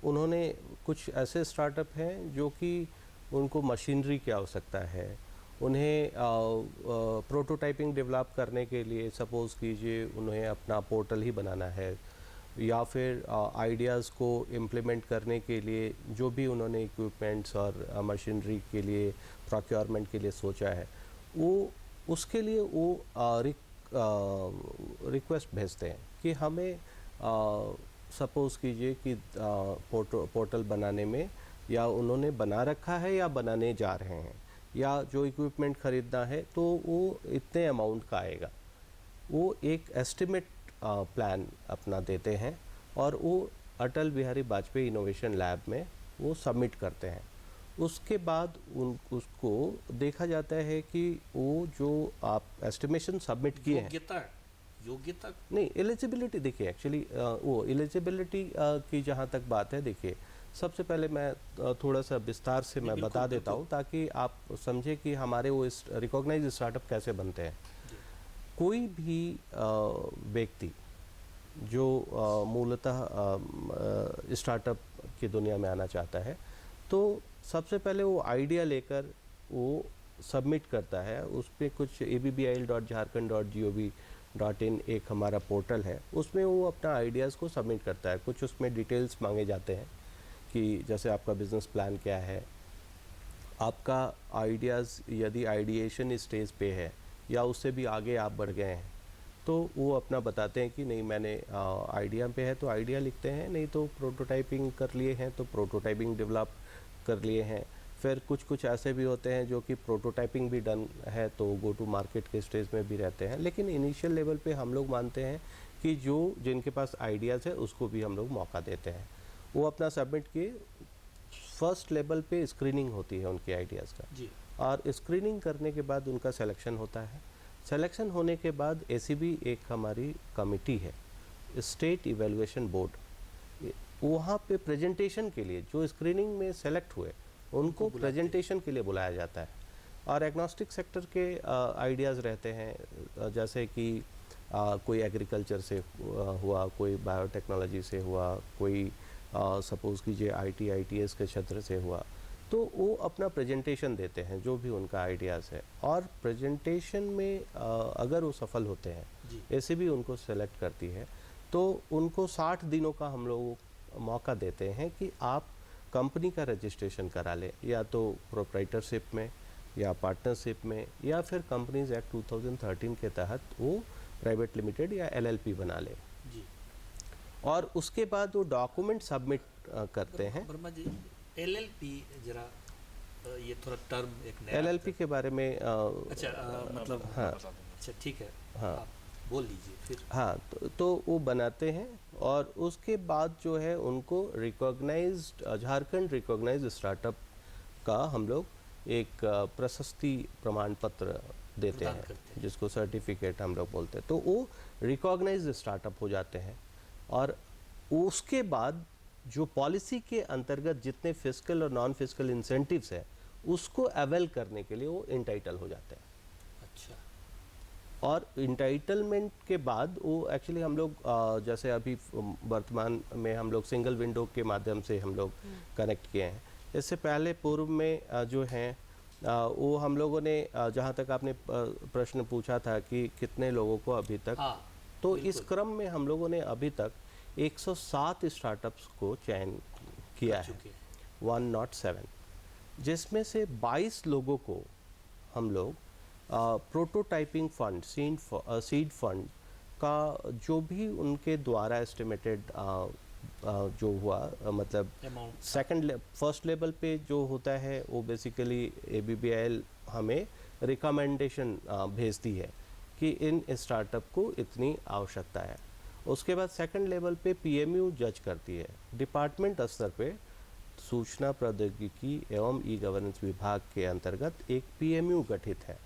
उन्होंने कुछ ऐसे स्टार्टअप हैं जो कि उनको मशीनरी की आवश्यकता है, उन्हें प्रोटोटाइपिंग डेवलप करने के लिए सपोज़ कीजिए उन्हें अपना पोर्टल ही बनाना है, या फिर आइडियाज़ को इम्प्लीमेंट करने के लिए जो भी उन्होंने इक्विपमेंट्स और मशीनरी के लिए प्रोक्योरमेंट के लिए सोचा है, वो उसके लिए वो रिक्वेस्ट भेजते हैं कि हमें सपोज़ कीजिए कि पोर्टल बनाने में या उन्होंने बना रखा है या बनाने जा रहे हैं, या जो इक्विपमेंट ख़रीदना है तो वो इतने अमाउंट का आएगा। वो एक एस्टिमेट प्लान अपना देते हैं और वो अटल बिहारी वाजपेयी इनोवेशन लैब में वो सबमिट करते हैं। उसके बाद उसको देखा जाता है कि वो जो आप एस्टिमेशन सबमिट किए हैं, योग्यता नहीं, एलिजिबिलिटी, देखिए एक्चुअली वो एलिजिबिलिटी की जहाँ तक बात है, देखिए सबसे पहले मैं थोड़ा सा विस्तार से मैं बता देता हूँ ताकि आप समझे कि हमारे वो रिकॉग्नाइज्ड स्टार्टअप कैसे बनते हैं। कोई भी व्यक्ति जो मूलतः स्टार्टअप की दुनिया में आना चाहता है, तो सबसे पहले वो आइडिया लेकर वो सबमिट करता है। उस पर कुछ abbl.jharkhand.gov.in एक हमारा पोर्टल है, उसमें वो अपना आइडियाज़ को सबमिट करता है। कुछ उसमें डिटेल्स मांगे जाते हैं कि जैसे आपका बिज़नेस प्लान क्या है, आपका आइडियाज़ यदि आइडिएशन स्टेज पे है या उससे भी आगे आप बढ़ गए हैं, तो वो अपना बताते हैं कि नहीं मैंने आइडिया पे है तो आइडिया लिखते हैं, नहीं तो प्रोटोटाइपिंग कर लिए हैं तो प्रोटोटाइपिंग डेवलप कर लिए हैं। फिर कुछ ऐसे भी होते हैं जो कि प्रोटोटाइपिंग भी डन है तो गो टू मार्केट के स्टेज में भी रहते हैं। लेकिन इनिशियल लेवल पे हम लोग मानते हैं कि जो जिनके पास आइडियाज़ है उसको भी हम लोग मौका देते हैं। वो अपना सबमिट किए, फर्स्ट लेवल पे स्क्रीनिंग होती है उनके आइडियाज़ का जी। और स्क्रीनिंग करने के बाद उनका सिलेक्शन होता है। सिलेक्शन होने के बाद एसीबी एक हमारी कमेटी है, स्टेट इवैल्यूएशन बोर्ड, वहाँ पे प्रेजेंटेशन के लिए जो स्क्रीनिंग में सेलेक्ट हुए उनको प्रेजेंटेशन के लिए बुलाया जाता है। और एग्नोस्टिक सेक्टर के आइडियाज़ रहते हैं, जैसे कि कोई एग्रीकल्चर से हुआ, कोई बायोटेक्नोलॉजी से हुआ, कोई सपोज़ कीजिए ITS के क्षेत्र से हुआ, तो वो अपना प्रेजेंटेशन देते हैं जो भी उनका आइडियाज़ है। और प्रेजेंटेशन में अगर वो सफल होते हैं, एसीबी उनको सेलेक्ट करती है, तो उनको 60 दिनों का हम लोग मौका देते हैं कि आप कंपनी का रजिस्ट्रेशन करा लें, या तो प्रोप्राइटरशिप में या पार्टनरशिप में, या फिर कंपनीज एक्ट 2013 के तहत वो प्राइवेट लिमिटेड या LLP बना लें जी। और उसके बाद वो डॉक्यूमेंट सबमिट करते हैं। वर्मा जी, LLP जरा ये थोड़ा टर्म एक नया LLP के बारे में मतलब हाँ, अच्छा ठीक है, हाँ आप बोल लीजिए फिर। हाँ, तो वो बनाते हैं और उसके बाद जो है उनको रिकॉग्नाइज्ड झारखंड रिकॉग्नाइज्ड स्टार्टअप का हम लोग एक प्रशस्ति प्रमाण पत्र देते हैं, जिसको सर्टिफिकेट हम लोग बोलते हैं। तो वो रिकॉग्नाइज्ड स्टार्टअप हो जाते हैं। और उसके बाद जो पॉलिसी के अंतर्गत जितने फिस्कल और नॉन फिस्कल इंसेंटिव्स हैं उसको अवेल करने के लिए वो इंटाइटल हो जाते हैं। अच्छा। और इंटाइटलमेंट के बाद वो एक्चुअली हम लोग जैसे अभी वर्तमान में हम लोग सिंगल विंडो के माध्यम से हम लोग कनेक्ट किए हैं। इससे पहले पूर्व में जो हैं वो हम लोगों ने जहाँ तक आपने प्रश्न पूछा था कि कितने लोगों को अभी तक, तो इस क्रम में हम लोगों ने अभी तक 107 स्टार्टअप्स को चयन किया है, 107, जिसमें से 22 लोगों को हम लोग प्रोटोटाइपिंग फंड, सीड फंड का जो भी उनके द्वारा एस्टिमेटेड जो हुआ, मतलब फर्स्ट लेवल पे जो होता है वो बेसिकली ABBIL हमें रिकमेंडेशन भेजती है कि इन स्टार्टअप को इतनी आवश्यकता है। उसके बाद सेकंड लेवल पे PMU जज करती है। डिपार्टमेंट स्तर पे सूचना प्रौद्योगिकी एवं ई-गवर्नेंस विभाग के अंतर्गत एक PMU गठित है,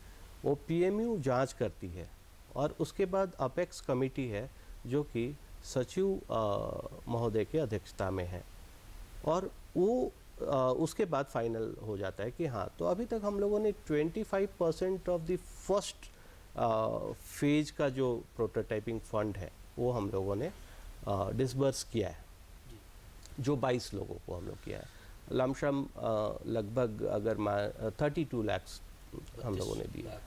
वो PMU जांच करती है। और उसके बाद अपेक्स कमेटी है जो कि सचिव महोदय की अध्यक्षता में है, और वो उसके बाद फाइनल हो जाता है कि हाँ। तो अभी तक हम लोगों ने 25% ऑफ द फर्स्ट फेज का जो प्रोटोटाइपिंग फंड है वो हम लोगों ने डिसबर्स किया है, जो 22 लोगों को हम लोग किया है। लमसम लगभग अगर 32 लाख हम लोगों ने दिया।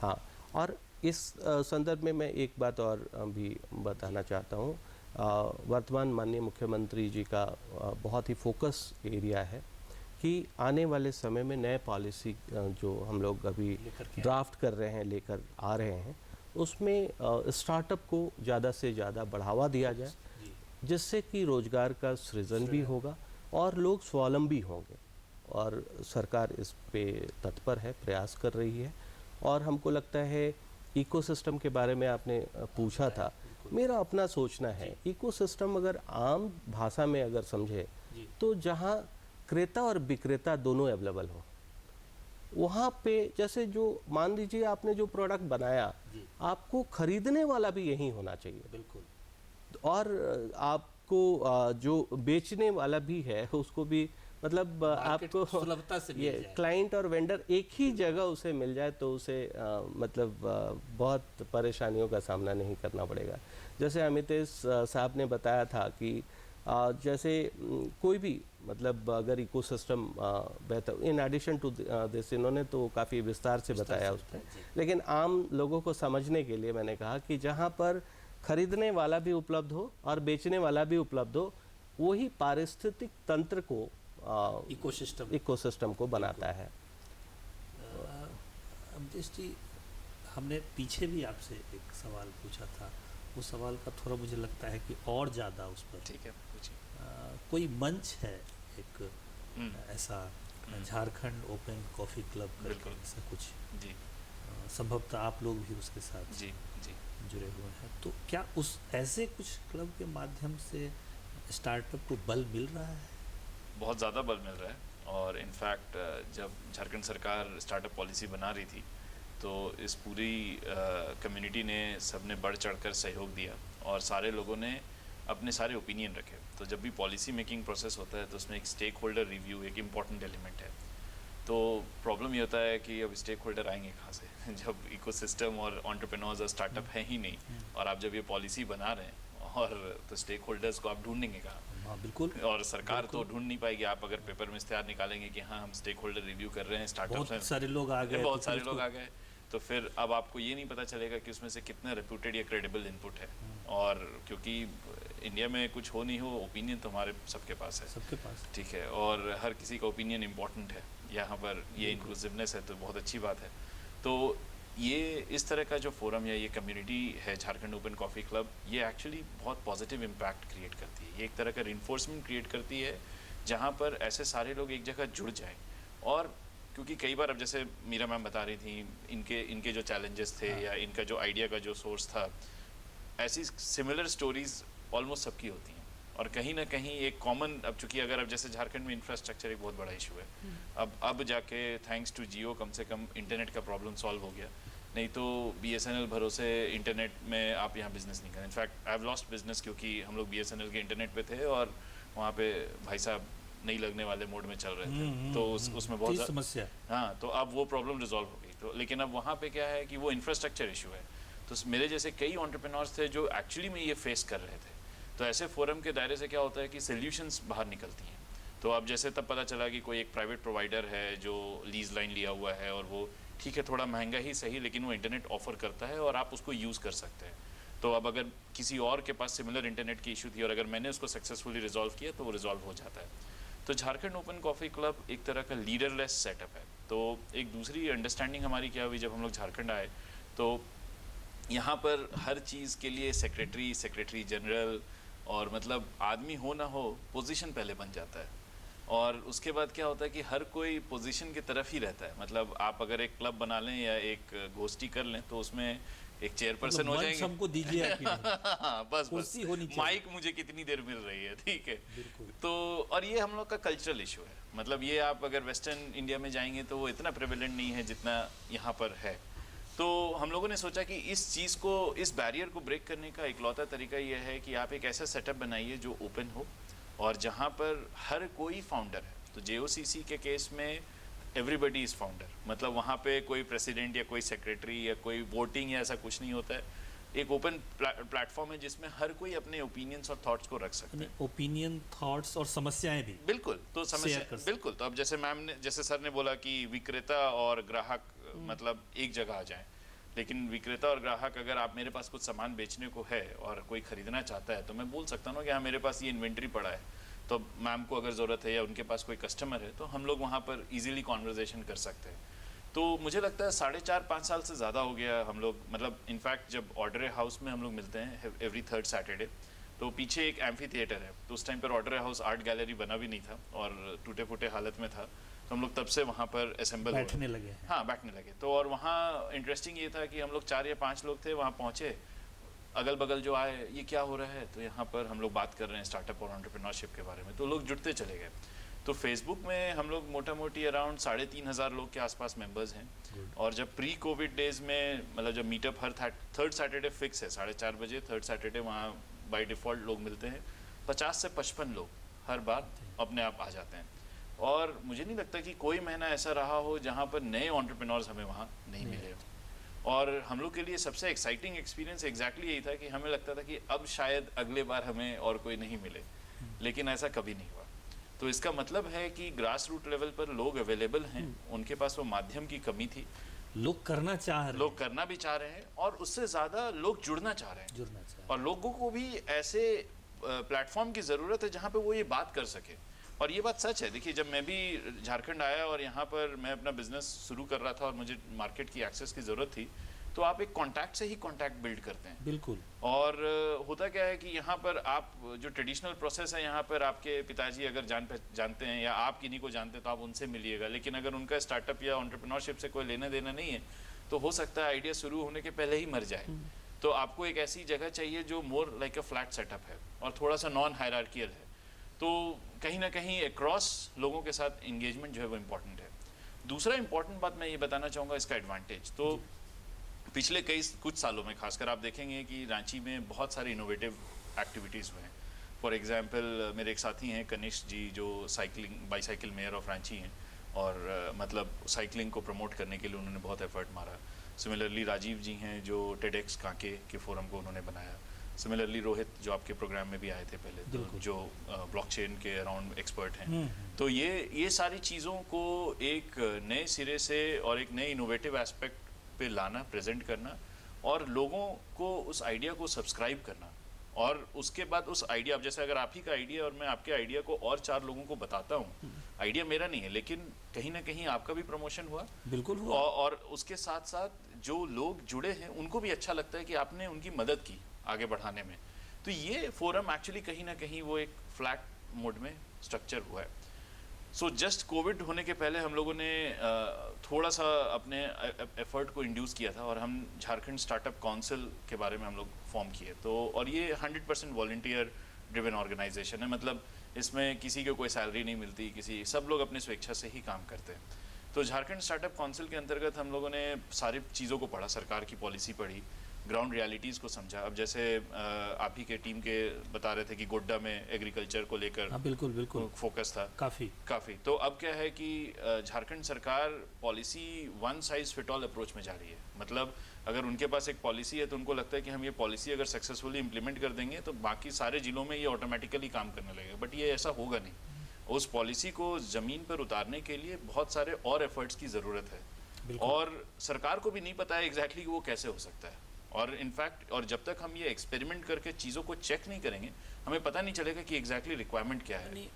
हाँ, और इस संदर्भ में मैं एक बात और भी बताना चाहता हूँ। वर्तमान माननीय मुख्यमंत्री जी का बहुत ही फोकस एरिया है कि आने वाले समय में नए पॉलिसी जो हम लोग अभी ड्राफ्ट कर रहे हैं, लेकर आ रहे हैं, उसमें स्टार्टअप को ज़्यादा से ज़्यादा बढ़ावा दिया जाए, जिससे कि रोजगार का सृजन भी होगा और लोग स्वावलंबी होंगे। और सरकार इस पे तत्पर है, प्रयास कर रही है। और हमको लगता है इकोसिस्टम के बारे में आपने पूछा था, मेरा अपना सोचना है, इकोसिस्टम अगर आम भाषा में अगर समझे तो जहाँ क्रेता और विक्रेता दोनों अवेलेबल हो, वहाँ पे जैसे जो मान लीजिए आपने जो प्रोडक्ट बनाया, आपको खरीदने वाला भी यही होना चाहिए। बिल्कुल। और आपको जो बेचने वाला भी है उसको भी, मतलब आपको सुलभता से ये क्लाइंट और वेंडर एक ही जगह उसे मिल जाए तो उसे मतलब बहुत परेशानियों का सामना नहीं करना पड़ेगा। जैसे अमितेश साहब ने बताया था कि जैसे कोई भी, मतलब अगर इकोसिस्टम बेहतर, इन एडिशन टू दिस इन्होंने तो काफ़ी विस्तार से बताया उस पर, लेकिन आम लोगों को समझने के लिए मैंने कहा कि जहाँ पर खरीदने वाला भी उपलब्ध हो और बेचने वाला भी उपलब्ध हो, वही पारिस्थितिक तंत्र को इकोसिस्टम को बनाता है। अमरीश जी, हमने पीछे भी आपसे एक सवाल पूछा था, उस सवाल का थोड़ा मुझे लगता है कि और ज़्यादा उस पर, ठीक है, पूछिए। कोई मंच है एक ऐसा, झारखंड ओपन कॉफ़ी क्लब करके ऐसा कुछ? जी। संभवतः आप लोग भी उसके साथ जी जुड़े हुए हैं, तो क्या उस ऐसे कुछ क्लब के माध्यम से स्टार्टअप को बल मिल रहा है? बहुत ज़्यादा बल मिल रहा है। और इनफैक्ट जब झारखंड सरकार स्टार्टअप पॉलिसी बना रही थी तो इस पूरी कम्युनिटी ने, सबने बढ़ चढ़कर सहयोग दिया और सारे लोगों ने अपने सारे ओपिनियन रखे। तो जब भी पॉलिसी मेकिंग प्रोसेस होता है तो उसमें एक स्टेक होल्डर रिव्यू एक इम्पॉर्टेंट एलिमेंट है। तो प्रॉब्लम ये होता है कि अब स्टेक होल्डर आएंगे कहाँ से जब इकोसिस्टम और एंटरप्रेन्योर्स और स्टार्टअप है ही नहीं, और आप जब ये पॉलिसी बना रहे हैं और तो स्टेक होल्डर्स को आप ढूंढेंगे कहाँ? हाँ, बिल्कुल। और सरकार तो ढूंढ नहीं पाएगी। आप अगर पेपर में इश्तेहार निकालेंगे कि हाँ हम स्टेक होल्डर रिव्यू कर रहे हैं, स्टार्टअप बहुत सारे लोग आ गए, बहुत सारे लोग आ गए, तो फिर अब आपको ये नहीं पता चलेगा कि उसमें से कितना रेप्यूटेड या क्रेडिबल इनपुट है। और क्योंकि इंडिया में कुछ हो नहीं हो, ओपिनियन तो हमारे सबके पास है, सबके पास, ठीक है, और हर किसी का ओपिनियन इम्पॉर्टेंट है। यहाँ पर ये इंक्लूसिवनेस है तो बहुत अच्छी बात है। तो ये इस तरह का जो फोरम या ये कम्युनिटी है झारखंड ओपन कॉफ़ी क्लब, ये एक्चुअली बहुत पॉजिटिव इम्पैक्ट क्रिएट करती है। ये एक तरह का रिइंफोर्समेंट क्रिएट करती है जहाँ पर ऐसे सारे लोग एक जगह जुड़ जाएं। और क्योंकि कई बार, अब जैसे मीरा मैम बता रही थी, इनके जो चैलेंजेस थे या इनका जो आइडिया का जो सोर्स था, ऐसी सिमिलर स्टोरीज ऑलमोस्ट सबकी होती हैं। और कहीं ना कहीं एक कॉमन, अब चूंकि अगर अब जैसे झारखंड में इंफ्रास्ट्रक्चर एक बहुत बड़ा इशू है, अब जाके थैंक्स टू जियो कम से कम इंटरनेट का प्रॉब्लम सॉल्व हो गया। नहीं तो BSNL भरोसे इंटरनेट में आप यहाँ बिजनेस नहीं करें। In fact I have lost business क्योंकि हम लोग BSNL के इंटरनेट पे थे और वहाँ पे भाई साहब नहीं लगने वाले मोड में चल रहे थे, तो उसमें बहुत समस्या। हाँ, तो अब वो प्रॉब्लम रिजॉल्व हो गई। तो लेकिन अब वहाँ पे क्या है कि वो इंफ्रास्ट्रक्चर इशू है। तो मेरे जैसे कई एंटरप्रेन्योर्स थे जो एक्चुअली में ये फेस कर रहे थे। तो ऐसे फोरम के दायरे से क्या होता है कि सॉल्यूशंस बाहर निकलती हैं। तो अब जैसे तब पता चला कि कोई एक प्राइवेट प्रोवाइडर है जो लीज लाइन लिया हुआ है और वो ठीक है थोड़ा महंगा ही सही, लेकिन वो इंटरनेट ऑफर करता है और आप उसको यूज़ कर सकते हैं। तो अब अगर किसी और के पास सिमिलर इंटरनेट की इशू थी और अगर मैंने उसको सक्सेसफुली रिजॉल्व किया तो वो रिजॉल्व हो जाता है। तो झारखंड ओपन कॉफ़ी क्लब एक तरह का लीडरलेस सेटअप है। तो एक दूसरी अंडरस्टैंडिंग हमारी क्या हुई जब हम लोग झारखंड आए, तो यहाँ पर हर चीज़ के लिए सेक्रेटरी जनरल और मतलब आदमी हो ना हो पोजीशन पहले बन जाता है, और उसके बाद क्या होता है कि हर कोई पोजीशन की तरफ ही रहता है। मतलब आप अगर एक क्लब बना लें या एक गोष्ठी कर लें तो उसमें एक चेयरपर्सन हो जाएंगे, हमको दीजिए बस माइक मुझे कितनी देर मिल रही है, ठीक है। तो और ये हम लोग का कल्चरल इशू है। मतलब ये आप अगर वेस्टर्न इंडिया में जाएंगे तो वो इतना प्रेवलेंट नहीं है जितना यहाँ पर है। तो हम लोगों ने सोचा कि इस चीज़ को, इस बैरियर को ब्रेक करने का इकलौता तरीका ये है कि आप एक ऐसा सेटअप बनाइए जो ओपन हो और जहाँ पर हर कोई फाउंडर है। तो JOCC के केस में एवरीबडी इज़ फाउंडर, मतलब वहाँ पे कोई प्रेसिडेंट या कोई सेक्रेटरी या कोई वोटिंग या ऐसा कुछ नहीं होता है। एक ओपन प्लेटफॉर्म है जिसमें हर कोई अपने ओपिनियंस और थॉट्स को रख सकते हैं, ओपिनियन, थॉट्स और समस्याएं भी। बिल्कुल, तो समस्या बिल्कुल। तो अब जैसे मैम ने, जैसे सर ने बोला कि विक्रेता और ग्राहक मतलब एक जगह आ जाएं, लेकिन विक्रेता और ग्राहक, अगर आप मेरे पास कुछ सामान बेचने को है और कोई खरीदना चाहता है तो मैं बोल सकता हूँ ना कि हाँ मेरे पास ये इन्वेंट्री पड़ा है, तो मैम को अगर ज़रूरत है या उनके पास कोई कस्टमर है तो हम लोग वहाँ पर इजीली कॉन्वर्जेशन कर सकते हैं। तो मुझे लगता है 4.5-5 साल से ज़्यादा हो गया हम लोग, मतलब इनफैक्ट जब ऑर्डर हाउस में हम लोग मिलते हैं एवरी 3rd सैटरडे, तो पीछे एक एम्फी थिएटर है, तो उस टाइम पर ऑर्डर हाउस आर्ट गैलरी बना भी नहीं था और टूटे फूटे हालत में था, तो हम लोग तब से वहाँ पर असेंबल बैठने लगे। हाँ, बैठने लगे। तो और वहाँ इंटरेस्टिंग ये था कि हम लोग 4 या 5 लोग थे, वहाँ पहुँचे, अगल बगल जो आए ये क्या हो रहा है, तो यहाँ पर हम लोग बात कर रहे हैं स्टार्टअप और एंटरप्रेन्योरशिप के बारे में, तो लोग जुड़ते चले गए। तो फेसबुक में हम लोग मोटा मोटी अराउंड 3,500 लोग के आसपास मेंबर्स हैं। और जब प्री कोविड डेज में, मतलब जब मीटअप हर 3rd सैटरडे फिक्स है 4:30 बजे 3rd सैटरडे, वहाँ बाय डिफ़ॉल्ट लोग मिलते हैं, 50 से 55 लोग हर बार अपने आप आ जाते हैं। और मुझे नहीं लगता कि कोई महीना ऐसा रहा हो जहाँ पर नए एंटरप्रेन्योर्स हमें वहाँ नहीं मिले। और हम लोग के लिए सबसे एक्साइटिंग एक्सपीरियंस एग्जैक्टली यही था कि हमें लगता था कि अब शायद अगले बार हमें और कोई नहीं मिले, लेकिन ऐसा कभी नहीं हुआ। तो इसका मतलब है कि ग्रास रूट लेवल पर लोग अवेलेबल हैं, उनके पास वो माध्यम की कमी थी, लोग करना चाह रहे हैं, लोग करना भी चाह रहे हैं और उससे ज़्यादा लोग जुड़ना चाह रहे हैं, और लोगों को भी ऐसे प्लेटफॉर्म की ज़रूरत है जहाँ पे वो ये बात कर सके। और ये बात सच है। देखिए, जब मैं भी झारखंड आया और यहाँ पर मैं अपना बिजनेस शुरू कर रहा था और मुझे मार्केट की एक्सेस की ज़रूरत थी, तो आप एक कांटेक्ट से ही कांटेक्ट बिल्ड करते हैं। बिल्कुल। और होता क्या है कि यहाँ पर आप जो ट्रेडिशनल प्रोसेस है, यहाँ पर आपके पिताजी अगर जानते हैं या आप किन्हीं को जानते हैं तो आप उनसे मिलिएगा, लेकिन अगर उनका स्टार्टअप या एंटरप्रेन्योरशिप से कोई लेना देना नहीं है तो हो सकता है आइडिया शुरू होने के पहले ही मर जाए। तो आपको एक ऐसी जगह चाहिए जो more like a flat setup है और थोड़ा सा नॉन हायरार्कियल है। तो कहीं ना कहीं अक्रॉस लोगों के साथ इंगेजमेंट जो है वो इम्पॉर्टेंट है। दूसरा इम्पॉर्टेंट बात मैं ये बताना चाहूँगा इसका एडवांटेज, तो पिछले कुछ सालों में खासकर आप देखेंगे कि रांची में बहुत सारे इनोवेटिव एक्टिविटीज़ हुए हैं। फॉर एग्जांपल मेरे एक साथी हैं कनिष्क जी, जो बाईसाइकिल मेयर ऑफ रांची हैं, और मतलब साइकिलिंग को प्रमोट करने के लिए उन्होंने बहुत एफर्ट मारा। सिमिलरली राजीव जी हैं जो टेडेक्स कांके के फोरम को उन्होंने बनाया। सिमिलरली रोहित जो आपके प्रोग्राम में भी आए थे पहले, तो जो ब्लॉकचेन के अराउंड एक्सपर्ट हैं। तो ये सारी चीज़ों को एक नए सिरे से और एक नए इनोवेटिव एस्पेक्ट पे लाना, प्रेजेंट करना और लोगों को उस आइडिया को सब्सक्राइब करना, और उसके बाद उस आइडिया, अब जैसे अगर आप ही का आइडिया और मैं आपके आइडिया को और 4 लोगों को बताता हूँ, आइडिया मेरा नहीं है लेकिन कहीं ना कहीं आपका भी प्रमोशन हुआ। बिल्कुल हुआ। और उसके साथ साथ जो लोग जुड़े हैं उनको भी अच्छा लगता है कि आपने उनकी मदद की आगे बढ़ाने में। तो ये फोरम एक्चुअली कहीं ना कहीं वो एक फ्लैट मोड में स्ट्रक्चर हुआ है। सो जस्ट कोविड होने के पहले हम लोगों ने थोड़ा सा अपने एफर्ट को इंड्यूस किया था और हम झारखंड स्टार्टअप काउंसिल के बारे में हम लोग फॉर्म किए। तो और ये 100% वॉलंटियर ड्रिवन ऑर्गेनाइजेशन है, मतलब इसमें किसी को कोई सैलरी नहीं मिलती, सब लोग अपने स्वेच्छा से ही काम करते हैं। तो झारखंड स्टार्टअप काउंसिल के अंतर्गत हम लोगों ने सारी चीज़ों को पढ़ा, सरकार की पॉलिसी पढ़ी, ग्राउंड रियलिटीज़ को समझा। अब जैसे आप ही के टीम के बता रहे थे कि गोड्डा में एग्रीकल्चर को लेकर बिल्कुल बिल्कुल फोकस था काफ़ी। तो अब क्या है कि झारखंड सरकार policy one size fit all approach में जा रही है। मतलब अगर उनके पास एक पॉलिसी है तो उनको लगता है कि हम ये पॉलिसी अगर सक्सेसफुली इम्प्लीमेंट कर देंगे तो बाकी सारे ज़िलों में ये ऑटोमेटिकली काम करने लगेगा, बट ये ऐसा होगा नहीं। उस पॉलिसी को ज़मीन पर उतारने के लिए बहुत सारे और एफर्ट्स की ज़रूरत है, और सरकार को भी नहीं पता है एग्जैक्टली वो कैसे हो सकता है। और इनफैक्ट और जब तक हम ये एक्सपेरिमेंट करके चीज़ों को चेक नहीं करेंगे हमें पता नहीं चलेगा कि एग्जैक्टली रिक्वायरमेंट क्या है।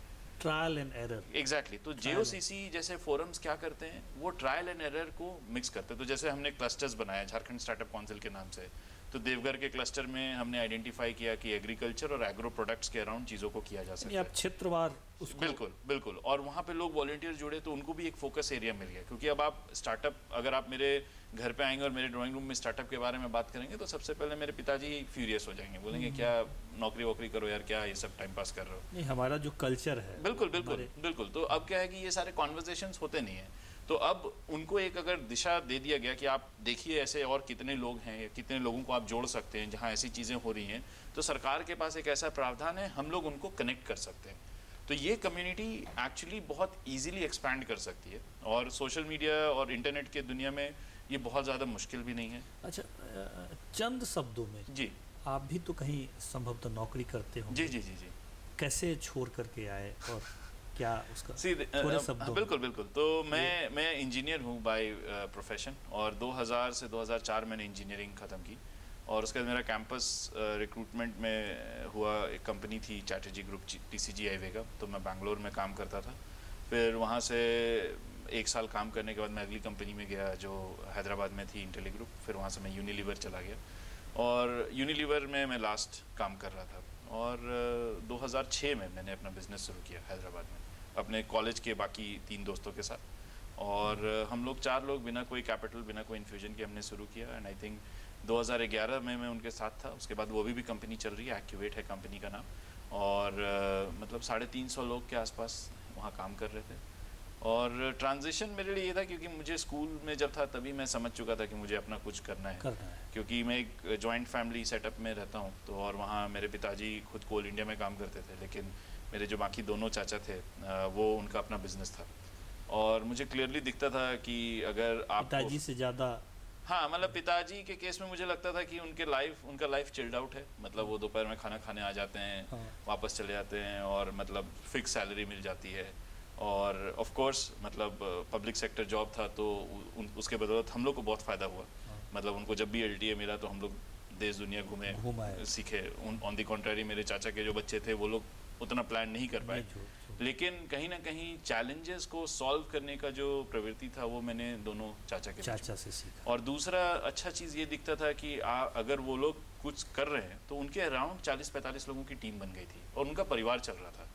Trial and error. एग्जैक्टली तो JOCC जैसे फोरम्स क्या करते हैं, वो ट्रायल एंड एरर को मिक्स करते हैं। तो जैसे हमने क्लस्टर्स बनाया झारखंड स्टार्टअप काउंसिल के नाम से, तो देवघर के क्लस्टर में हमने आइडेंटिफाई किया कि एग्रीकल्चर और एग्रो प्रोडक्ट्स के अराउंड चीज़ों को किया जा सकता है। आप क्षेत्रवार उसको बिल्कुल बिल्कुल, और वहाँ पे लोग वॉलंटियर जुड़े तो उनको भी एक फोकस एरिया मिल गया। क्योंकि अब आप स्टार्टअप, अगर आप मेरे घर पे आएंगे और मेरे ड्राइंग रूम में स्टार्टअप के बारे में बात करेंगे तो सबसे पहले मेरे पिताजी फ्यूरियस हो जाएंगे, बोलेंगे क्या नौकरी वोकरी करो यार, क्या ये सब टाइम पास कर रहे हो। नहीं, हमारा जो कल्चर है। बिल्कुल बिल्कुल बिल्कुल। तो अब क्या है कि ये सारे कॉन्वर्जेशंस होते नहीं है, तो अब उनको एक अगर दिशा दे दिया गया कि आप देखिए ऐसे और कितने लोग हैं या कितने लोगों को आप जोड़ सकते हैं जहाँ ऐसी चीज़ें हो रही हैं, तो सरकार के पास एक ऐसा प्रावधान है, हम लोग उनको कनेक्ट कर सकते हैं। तो ये कम्युनिटी एक्चुअली बहुत इजीली एक्सपैंड कर सकती है, और सोशल मीडिया और इंटरनेट के दुनिया में ये बहुत ज़्यादा मुश्किल भी नहीं है। अच्छा, चंद शब्दों में जी, आप भी तो कहीं संभवतः नौकरी करते हो। जी जी जी जी। कैसे छोड़ करके आए और क्या उसका थोड़े शब्दों? बिल्कुल बिल्कुल। तो मैं इंजीनियर हूँ बाय प्रोफेशन, और 2000 से 2004 मैंने इंजीनियरिंग ख़त्म की, और उसके बाद मेरा कैंपस रिक्रूटमेंट में हुआ। एक कंपनी थी चैटर्जी ग्रुप, TCG आईवेगा, तो मैं बैंगलोर में काम करता था। फिर वहाँ से 1 साल काम करने के बाद मैं अगली कंपनी में गया जो हैदराबाद में थी, इंटेली ग्रुप। फिर वहाँ से मैं यूनिलीवर चला गया, और यूनिलीवर में मैं लास्ट काम कर रहा था। और 2006 में मैंने अपना बिज़नेस शुरू किया हैदराबाद में अपने कॉलेज के बाकी 3 दोस्तों के साथ। और हम लोग 4 लोग बिना कोई कैपिटल, बिना कोई इन्फ्यूजन के हमने शुरू किया। एंड आई थिंक 2011 में मैं उनके साथ था। उसके बाद वो भी कंपनी चल रही है, एक्यूवेट है कंपनी का नाम, और मतलब 350 लोग के आसपास वहाँ काम कर रहे थे। और ट्रांजिशन मेरे लिए ये था क्योंकि मुझे स्कूल में जब था तभी मैं समझ चुका था कि मुझे अपना कुछ करना है। क्योंकि मैं एक जॉइंट फैमिली सेटअप में रहता हूँ, तो और वहाँ मेरे पिताजी खुद कोल इंडिया में काम करते थे, लेकिन मेरे जो बाकी दोनों चाचा थे वो उनका अपना बिजनेस था। और मुझे क्लियरली दिखता था कि अगर आप पिताजी से ज़्यादा, हाँ मतलब पिताजी के केस में मुझे लगता था कि उनका लाइफ चिल्ड आउट है। मतलब वो दोपहर में खाना खाने आ जाते हैं, वापस चले जाते हैं, और मतलब फिक्स सैलरी मिल जाती है। और ऑफ कोर्स मतलब पब्लिक सेक्टर जॉब था, तो उसके बदौलत हम लोग को बहुत फ़ायदा हुआ। मतलब उनको जब भी LTA मिला तो हम लोग देश दुनिया घूमे सीखे। ऑन द कॉन्ट्ररी मेरे चाचा के जो बच्चे थे वो लोग उतना प्लान नहीं कर पाए, लेकिन कहीं ना कहीं चैलेंजेस को सॉल्व करने का जो प्रवृत्ति था वो मैंने दोनों चाचा से सीखा। और दूसरा अच्छा चीज़ ये दिखता था कि अगर वो लोग कुछ कर रहे हैं तो उनके अराउंड 40-45 लोगों की टीम बन गई थी और उनका परिवार चल रहा था।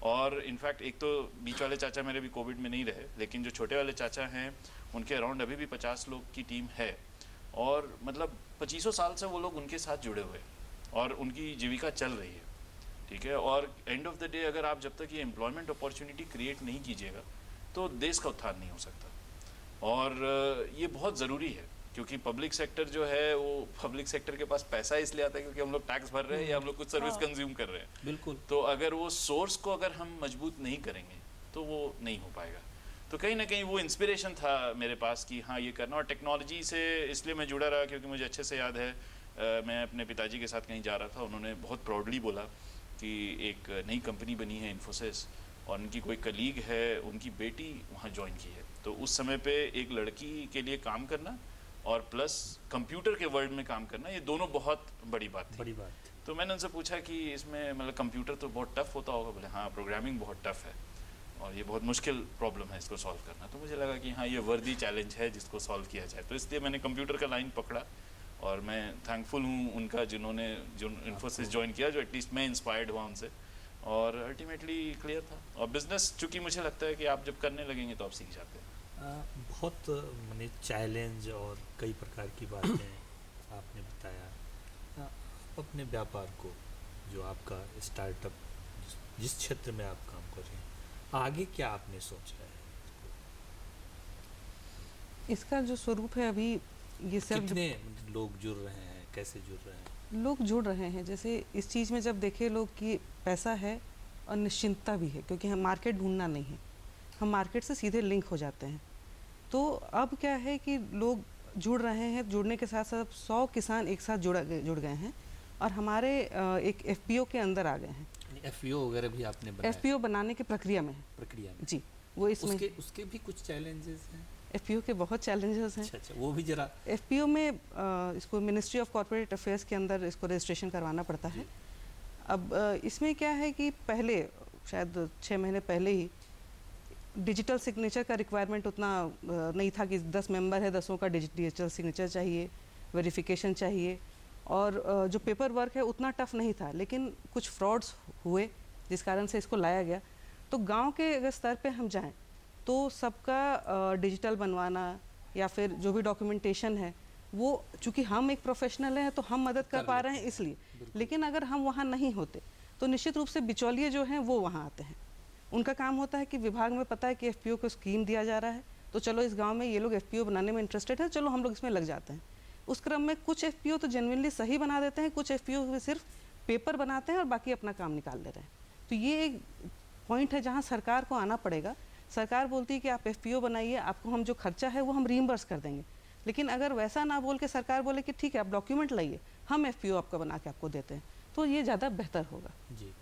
और इनफैक्ट एक तो बीच वाले चाचा मेरे भी कोविड में नहीं रहे, लेकिन जो छोटे वाले चाचा हैं उनके अराउंड अभी भी 50 लोग की टीम है, और मतलब 25 साल से वो लोग उनके साथ जुड़े हुए और उनकी जीविका चल रही है। ठीक है, और एंड ऑफ द डे अगर आप जब तक ये एम्प्लॉयमेंट अपॉर्चुनिटी क्रिएट नहीं कीजिएगा तो देश का उत्थान नहीं हो सकता। और ये बहुत ज़रूरी है क्योंकि पब्लिक सेक्टर जो है वो पब्लिक सेक्टर के पास पैसा इसलिए आता है क्योंकि हम लोग टैक्स भर रहे हैं या हम लोग कुछ सर्विस कंज्यूम कर रहे हैं। बिल्कुल। तो अगर वो सोर्स को अगर हम मजबूत नहीं करेंगे तो वो नहीं हो पाएगा। तो कहीं ना कहीं वो इंस्पिरेशन था मेरे पास कि हाँ ये करना। और टेक्नोलॉजी से इसलिए मैं जुड़ा रहा क्योंकि मुझे अच्छे से याद है मैं अपने पिताजी के साथ कहीं जा रहा था, उन्होंने बहुत प्राउडली बोला कि एक नई कंपनी बनी है इन्फोसिस और उनकी कोई कलीग है, उनकी बेटी वहाँ ज्वाइन की है। तो उस समय पे एक लड़की के लिए काम करना और प्लस कंप्यूटर के वर्ल्ड में काम करना, ये दोनों बहुत बड़ी बात थी। तो मैंने उनसे पूछा कि इसमें मतलब कंप्यूटर तो बहुत टफ होता होगा। बोले हाँ प्रोग्रामिंग बहुत टफ है और ये बहुत मुश्किल प्रॉब्लम है इसको सॉल्व करना। तो मुझे लगा कि हाँ ये वर्दी चैलेंज है जिसको सॉल्व किया जाए। तो इसलिए मैंने कंप्यूटर का लाइन पकड़ा और मैं थैंकफुल हूँ उनका जो इन्फोसिस ज्वाइन किया, जो एटलीस्ट मैं इंस्पायर्ड हुआ उनसे और अल्टीमेटली क्लियर था। और बिजनेस चूँकि मुझे लगता है कि आप जब करने लगेंगे तो आप सीख जाते हैं। बहुत माने चैलेंज और कई प्रकार की बातें आपने बताया। अपने व्यापार को जो आपका स्टार्टअप जिस क्षेत्र में आप काम कर रहे हैं, आगे क्या आपने सोचा है? इसका जो स्वरूप है अभी ये सब कितने लोग जुड़ रहे हैं, कैसे जुड़ रहे हैं? लोग जुड़ रहे हैं। जैसे इस चीज़ में जब देखे लोग कि पैसा है और निश्चिंतता भी है, क्योंकि हम मार्केट ढूंढना नहीं है, हम मार्केट से सीधे लिंक हो जाते हैं। तो अब क्या है कि लोग जुड़ रहे हैं, जुड़ने के साथ साथ 100 किसान एक साथ जुड़ गए हैं और हमारे एक FPO के अंदर आ गए हैं। FPO वगैरह भी आपने बनाया? FPO बनाने की प्रक्रिया में है। प्रक्रिया में जी, वो इसमें उसके भी कुछ चैलेंजेस हैं। एफपीओ के बहुत चैलेंजेस हैं। अच्छा, वो भी जरा। एफपीओ में इसको मिनिस्ट्री ऑफ कॉर्पोरेट अफेयर्स के अंदर इसको रजिस्ट्रेशन करवाना पड़ता है। अब इसमें क्या है कि पहले शायद 6 महीने पहले ही डिजिटल सिग्नेचर का रिक्वायरमेंट उतना नहीं था कि 10 मेंबर है, 10 का डिजिटल सिग्नेचर चाहिए, वेरिफिकेशन चाहिए, और जो पेपर वर्क है उतना टफ नहीं था। लेकिन कुछ फ्रॉड्स हुए जिस कारण से इसको लाया गया। तो गांव के अगर स्तर पे हम जाएं तो सबका डिजिटल बनवाना या फिर जो भी डॉक्यूमेंटेशन है वो, चूँकि हम एक प्रोफेशनल हैं तो हम मदद कर पा रहे हैं इसलिए। लेकिन अगर हम वहाँ नहीं होते तो निश्चित रूप से बिचौलिए जो हैं वो वहाँ आते हैं। उनका काम होता है कि विभाग में पता है कि एफपीओ को स्कीम दिया जा रहा है, तो चलो इस गांव में ये लोग एफपीओ बनाने में इंटरेस्टेड है, चलो हम लोग इसमें लग जाते हैं। उस क्रम में कुछ एफपीओ तो जेन्युइनली सही बना देते हैं, कुछ एफपीओ में सिर्फ पेपर बनाते हैं और बाकी अपना काम निकाल ले रहे हैं। तो ये एक पॉइंट है जहाँ सरकार को आना पड़ेगा। सरकार बोलती है कि आप एफपीओ बनाइए, आपको हम जो खर्चा है वो हम रीइंबर्स कर देंगे। लेकिन अगर वैसा ना बोल के सरकार बोले कि ठीक है आप डॉक्यूमेंट लाइए, हम एफपीओ आपका बना के आपको देते हैं, तो ये ज़्यादा बेहतर होगा। जी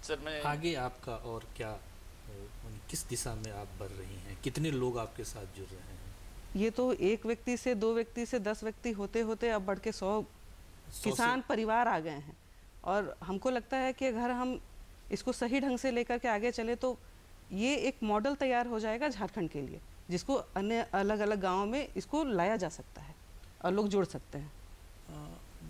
सर, मैं आगे आपका और क्या, किस दिशा में आप बढ़ रही हैं, कितने लोग आपके साथ जुड़ रहे हैं? ये तो 1 व्यक्ति से 2 व्यक्ति से 10 व्यक्ति होते होते अब बढ़ के 100 किसान परिवार आ गए हैं। और हमको लगता है कि अगर हम इसको सही ढंग से लेकर के आगे चले तो ये एक मॉडल तैयार हो जाएगा झारखंड के लिए, जिसको अन्य अलग अलग गाँव में इसको लाया जा सकता है और लोग जुड़ सकते हैं।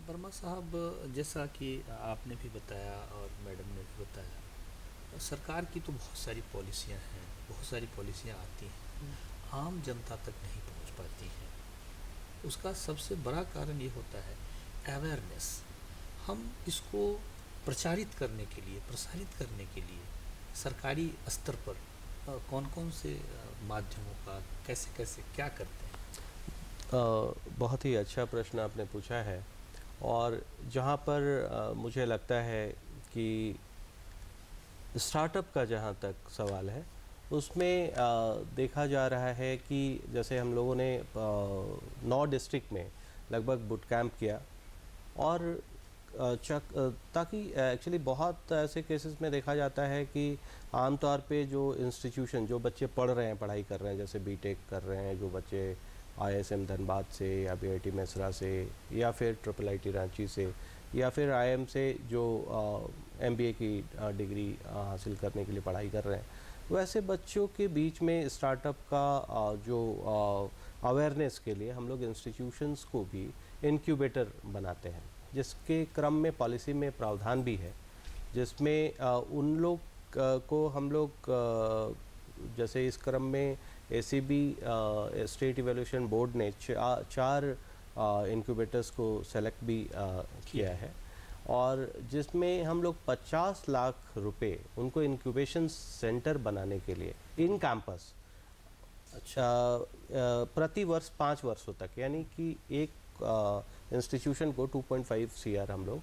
वर्मा साहब, जैसा कि आपने भी बताया और मैडम ने भी बताया, सरकार की तो बहुत सारी पॉलिसियां हैं, बहुत सारी पॉलिसियां आती हैं, आम जनता तक नहीं पहुंच पाती हैं। उसका सबसे बड़ा कारण ये होता है अवेयरनेस। हम इसको प्रचारित करने के लिए, प्रसारित करने के लिए सरकारी स्तर पर कौन कौन से माध्यमों का, कैसे कैसे क्या करते हैं? बहुत ही अच्छा प्रश्न आपने पूछा है। और जहाँ पर मुझे लगता है कि स्टार्टअप का जहाँ तक सवाल है उसमें देखा जा रहा है कि जैसे हम लोगों ने 9 डिस्ट्रिक्ट में लगभग बुट कैंप किया, और ताकि एक्चुअली बहुत ऐसे केसेस में देखा जाता है कि आमतौर पे जो इंस्टीट्यूशन, जो बच्चे पढ़ रहे हैं, पढ़ाई कर रहे हैं, जैसे बीटेक कर रहे हैं जो बच्चे IISM धनबाद से या BIT मेसरा से या फिर IIIT रांची से या फिर IIM से जो MBA की डिग्री हासिल करने के लिए पढ़ाई कर रहे हैं, वैसे बच्चों के बीच में स्टार्टअप का जो अवेयरनेस के लिए हम लोग इंस्टीट्यूशंस को भी इनक्यूबेटर बनाते हैं, जिसके क्रम में पॉलिसी में प्रावधान भी है, जिसमें उन लोग को हम लोग जैसे इस क्रम में ACB स्टेट इवैल्यूएशन बोर्ड ने 4 इनक्यूबेटर्स को सेलेक्ट भी किया है, और जिसमें हम लोग 50 लाख रुपए उनको इंक्यूबेशन सेंटर बनाने के लिए इन कैंपस प्रति वर्ष 5 वर्षों तक, यानी कि एक इंस्टीट्यूशन को 2.5 CR हम लोग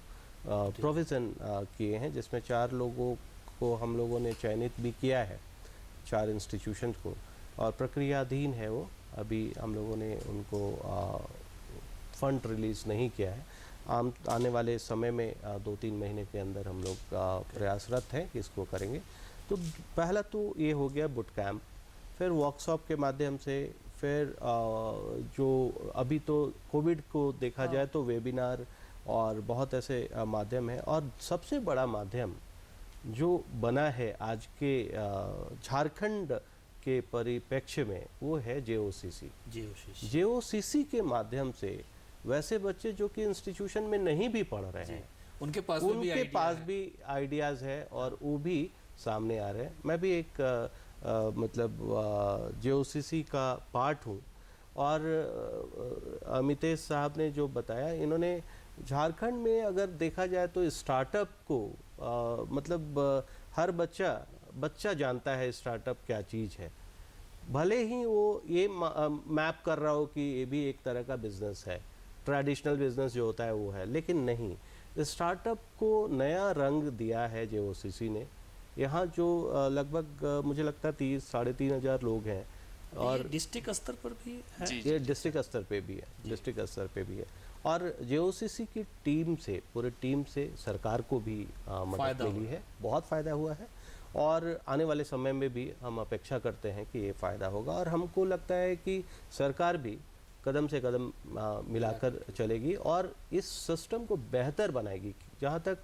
प्रोविज़न किए हैं, जिसमें 4 लोगों को हम लोगों ने चयनित भी किया है, 4 इंस्टीट्यूशन को, और प्रक्रियाधीन है वो। अभी हम लोगों ने उनको फंड रिलीज़ नहीं किया है। आने वाले समय में 2-3 महीने के अंदर हम लोग प्रयासरत हैं कि इसको करेंगे। तो पहला तो ये हो गया बुट कैंप, फिर वर्कशॉप के माध्यम से, फिर जो अभी तो कोविड को देखा जाए तो वेबिनार और बहुत ऐसे माध्यम हैं, और सबसे बड़ा माध्यम जो बना है आज के झारखंड के परिप्रेक्ष्य में वो है JOCC के माध्यम से वैसे बच्चे जो कि इंस्टीट्यूशन में नहीं भी पढ़ रहे हैं, उनके पास भी आइडियाज़ है और वो भी सामने आ रहे हैं। मैं भी एक मतलब JOCC का पार्ट हूँ, और अमितेश साहब ने जो बताया, इन्होंने झारखंड में अगर देखा जाए तो स्टार्टअप को मतलब हर बच्चा जानता है स्टार्टअप क्या चीज़ है, भले ही वो ये मैप कर रहा हो कि ये भी एक तरह का बिजनेस है, ट्रेडिशनल बिजनेस जो होता है वो है, लेकिन नहीं, स्टार्टअप को नया रंग दिया है JOCC ने। यहाँ जो लगभग मुझे लगता है 3,500 लोग हैं, और डिस्ट्रिक्ट स्तर पर भी है, ये डिस्ट्रिक्ट स्तर पे भी है, डिस्ट्रिक्ट स्तर पे भी है। और JOCC की टीम से, पूरे टीम से सरकार को भी मदद मिली है, बहुत फ़ायदा हुआ है। और आने वाले समय में भी हम अपेक्षा करते हैं कि ये फ़ायदा होगा, और हमको लगता है कि सरकार भी कदम से कदम मिलाकर चलेगी और इस सिस्टम को बेहतर बनाएगी। जहाँ तक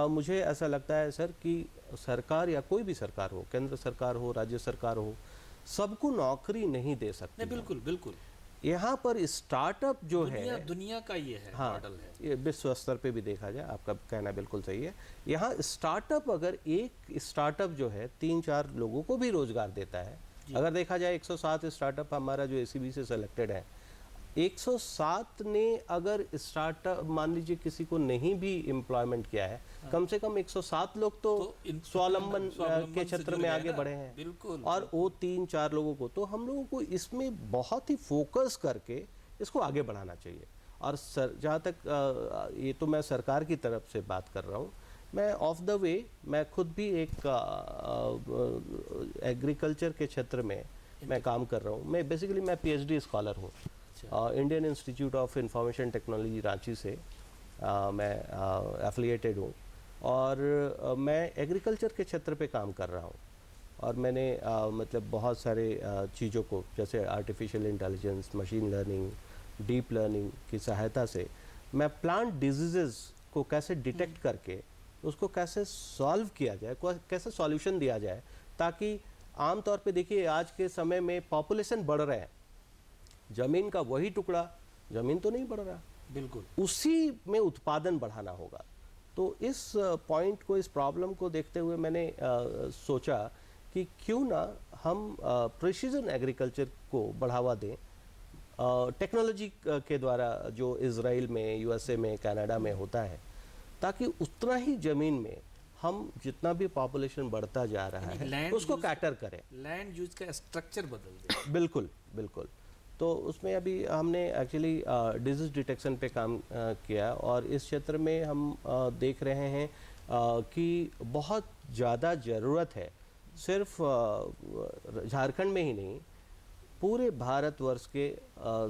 मुझे ऐसा लगता है सर कि सरकार या कोई भी सरकार हो, केंद्र सरकार हो, राज्य सरकार हो, सबको नौकरी नहीं दे सकती। बिल्कुल बिल्कुल। यहाँ पर स्टार्टअप जो दुनिया, है दुनिया का ये है हाँ, मॉडल है, ये विश्व स्तर पे भी देखा जाए, आपका कहना बिल्कुल सही है। यहाँ स्टार्टअप, अगर एक स्टार्टअप जो है 3-4 लोगों को भी रोजगार देता है, अगर देखा जाए 107 स्टार्टअप हमारा जो ACB से सेलेक्टेड है, 107 ने अगर स्टार्टअप मान लीजिए किसी को नहीं भी एम्प्लॉयमेंट किया है, कम से कम 107 लोग तो स्वावलंबन के क्षेत्र में आगे बढ़े हैं। बिल्कुल। और वो 3-4 लोगों को, तो हम लोगों को इसमें बहुत ही फोकस करके इसको आगे बढ़ाना चाहिए। और जहाँ तक ये तो मैं सरकार की तरफ से बात कर रहा हूँ, मैं ऑफ द वे मैं खुद भी एक एग्रीकल्चर के क्षेत्र में मैं काम कर रहा हूँ। मैं बेसिकली मैं PhD स्कॉलर हूँ, Indian institute of information technology Ranchi से मैं एफिलिएटेड हूँ, और मैं एग्रीकल्चर के क्षेत्र पे काम कर रहा हूँ। और मैंने मतलब बहुत सारे चीज़ों को, जैसे artificial intelligence, machine learning, deep learning की सहायता से मैं प्लांट डिजीज़ को कैसे डिटेक्ट करके उसको कैसे सॉल्व किया जाए, कैसे सॉल्यूशन दिया जाए, ताकि आम तौर पे देखिए आज के समय में पॉपुलेशन बढ़ रहा है, ज़मीन का वही टुकड़ा, ज़मीन तो नहीं बढ़ रहा, बिल्कुल उसी में उत्पादन बढ़ाना होगा। तो इस पॉइंट को, इस प्रॉब्लम को देखते हुए मैंने सोचा कि क्यों ना हम प्रिसीजन एग्रीकल्चर को बढ़ावा दें टेक्नोलॉजी के द्वारा, जो इजराइल में, USA में, कनाडा में होता है, ताकि उतना ही ज़मीन में हम जितना भी पॉपुलेशन बढ़ता जा रहा है उसको कैटर करें, लैंड यूज का स्ट्रक्चर बदल दे। बिल्कुल बिल्कुल। तो उसमें अभी हमने एक्चुअली डिजीज़ डिटेक्शन पे काम किया, और इस क्षेत्र में हम देख रहे हैं कि बहुत ज़्यादा ज़रूरत है, सिर्फ झारखंड में ही नहीं, पूरे भारतवर्ष के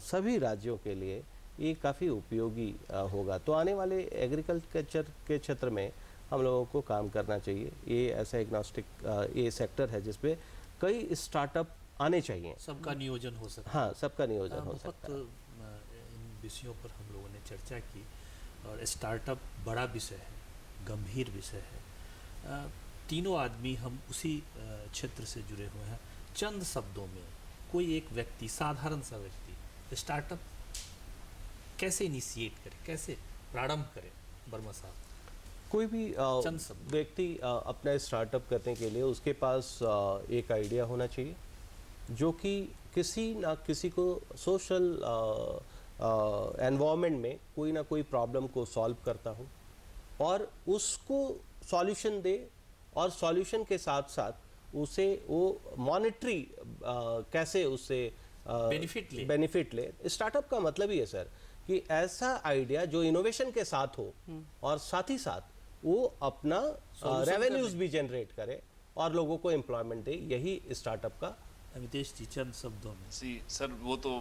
सभी राज्यों के लिए ये काफ़ी उपयोगी होगा। तो आने वाले एग्रीकल्चर के क्षेत्र में हम लोगों को काम करना चाहिए। ये ऐसा एग्नोस्टिक ये सेक्टर है जिसपे कई स्टार्टअप आने चाहिए, सबका नियोजन हो सकता है। हाँ, सबका नियोजन हो सकता है। इन विषयों पर हम लोगों ने चर्चा की, और स्टार्टअप बड़ा विषय है, गंभीर विषय है। तीनों आदमी हम उसी क्षेत्र से जुड़े हुए हैं। चंद शब्दों में कोई एक व्यक्ति, साधारण सा व्यक्ति, स्टार्टअप कैसे इनिशिएट करे, कैसे प्रारंभ करे, वर्मा साहब? कोई भी व्यक्ति अपना स्टार्टअप करने के लिए उसके पास एक आइडिया होना चाहिए, जो कि किसी ना किसी को सोशल एनवायरनमेंट में कोई ना कोई प्रॉब्लम को सॉल्व करता हो, और उसको सॉल्यूशन दे, और सॉल्यूशन के साथ साथ उसे वो मॉनेटरी कैसे उससे बेनिफिट ले। स्टार्टअप का मतलब ही है सर कि ऐसा आइडिया जो इनोवेशन के साथ हो, और साथ ही साथ वो अपना रेवेन्यूज भी जनरेट करे और लोगों को एम्प्लॉयमेंट दे। यही स्टार्टअप का। अमितेश जी, चंद शब्दों में। सर वो तो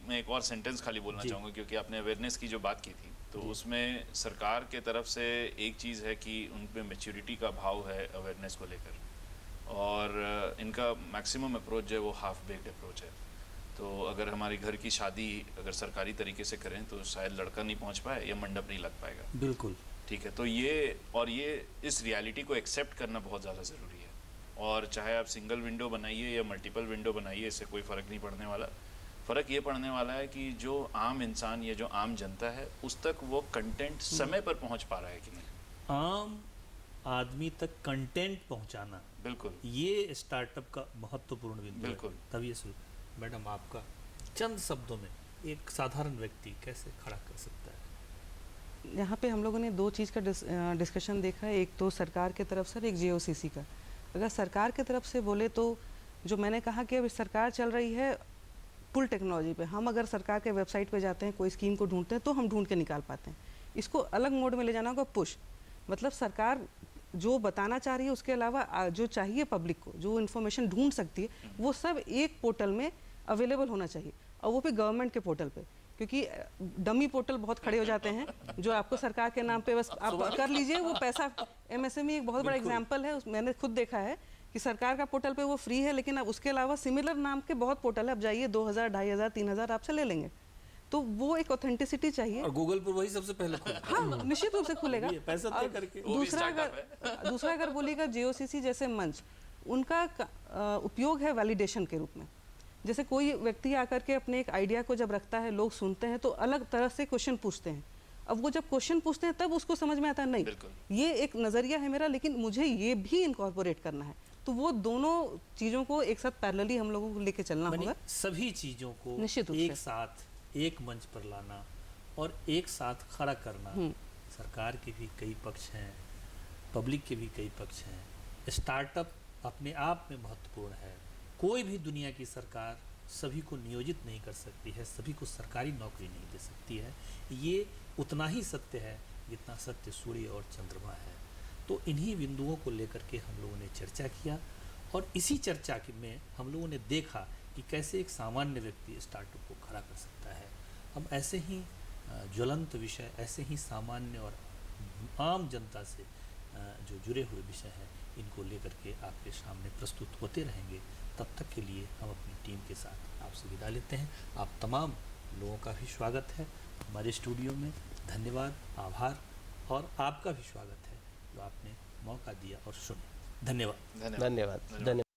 मैं एक और सेंटेंस खाली बोलना चाहूँगा, क्योंकि आपने अवेयरनेस की जो बात की थी, तो उसमें सरकार के तरफ से एक चीज़ है कि उन पे मैच्योरिटी का अभाव है अवेयरनेस को लेकर, और इनका मैक्सिमम अप्रोच जो है वो हाफ बेक्ड अप्रोच है। तो अगर हमारी घर की शादी अगर सरकारी तरीके से करें तो शायद लड़का नहीं पहुंच पाए या मंडप नहीं लग पाएगा। बिल्कुल ठीक है। तो ये इस रियलिटी को एक्सेप्ट करना बहुत ज़्यादा ज़रूरी है। और चाहे आप सिंगल विंडो बनाइए या मल्टीपल विंडो बनाइए, इससे कोई फ़र्क नहीं पड़ने वाला। फ़र्क ये पड़ने वाला है कि जो आम इंसान या जो आम जनता है उस तक वो कंटेंट समय पर पहुंच पा रहा है कि नहीं। आम आदमी तक कंटेंट पहुंचाना, बिल्कुल, ये स्टार्टअप का महत्वपूर्ण बिंदु है। बिल्कुल। तभी मैडम, आपका चंद शब्दों में एक साधारण व्यक्ति कैसे खड़ा कर सकता है? यहाँ पे हम लोगों ने दो चीज़ का डिस्कशन देखा है। एक तो सरकार के तरफ से, एक JOCC का। अगर सरकार के तरफ से बोले तो जो मैंने कहा कि अब सरकार चल रही है पुल टेक्नोलॉजी पे। हम अगर सरकार के वेबसाइट पे जाते हैं, कोई स्कीम को ढूंढते हैं, तो हम ढूंढ के निकाल पाते हैं। इसको अलग मोड में ले जाना होगा, पुश। मतलब सरकार जो बताना चाह रही है उसके अलावा जो चाहिए पब्लिक को, जो इन्फॉर्मेशन ढूंढ सकती है, वो सब एक पोर्टल में अवेलेबल होना चाहिए, और वो भी गवर्नमेंट के पोर्टल पे। क्योंकि डमी पोर्टल बहुत खड़े हो जाते हैं जो आपको सरकार के नाम पे बस आप कर लीजिए वो पैसा। एमएसएमई एक बहुत बड़ा एग्जांपल है, मैंने खुद देखा है कि सरकार का पोर्टल पे वो फ्री है, लेकिन अब उसके अलावा सिमिलर नाम के बहुत पोर्टल है, अब जाइए 2000, 2500, 3000 आपसे ले लेंगे। तो वो एक ऑथेंटिसिटी चाहिए और गूगल पर वही सबसे पहले खुलेगा। हाँ, निश्चित रूप से खुलेगा। पैसा तय करके। दूसरा अगर बोलिएगा जेओसीसी जैसे मंच, उनका उपयोग है वैलिडेशन के रूप में। जैसे कोई व्यक्ति आकर के अपने एक आइडिया को जब रखता है, लोग सुनते हैं तो अलग तरह से क्वेश्चन पूछते हैं। अब वो जब क्वेश्चन पूछते हैं तब उसको समझ में आता है नहीं ये एक नज़रिया है मेरा, लेकिन मुझे ये भी इनकॉर्पोरेट करना है। तो वो दोनों चीज़ों को एक साथ पैरेलली हम लोगों को लेके चलना होगा। सभी चीज़ों को निश्चित एक साथ एक मंच पर लाना और एक साथ खड़ा करना। सरकार के भी कई पक्ष हैं, पब्लिक के भी कई पक्ष हैं। स्टार्टअप अपने आप में महत्वपूर्ण है। कोई भी दुनिया की सरकार सभी को नियोजित नहीं कर सकती है, सभी को सरकारी नौकरी नहीं दे सकती है। ये उतना ही सत्य है जितना सत्य सूर्य और चंद्रमा है। तो इन्हीं बिंदुओं को लेकर के हम लोगों ने चर्चा किया और इसी चर्चा में हम लोगों ने देखा कि कैसे एक सामान्य व्यक्ति स्टार्टअप को खड़ा कर सकता है। हम ऐसे ही ज्वलंत विषय, ऐसे ही सामान्य और आम जनता से जो जुड़े हुए विषय हैं, इनको लेकर के आपके सामने प्रस्तुत होते रहेंगे। तब तक के लिए हम अपनी टीम के साथ आपसे विदा लेते हैं। आप तमाम लोगों का भी स्वागत है हमारे स्टूडियो में। धन्यवाद, आभार और आपका भी स्वागत है जो आपने मौका दिया और सुने। धन्यवाद। धन्यवाद।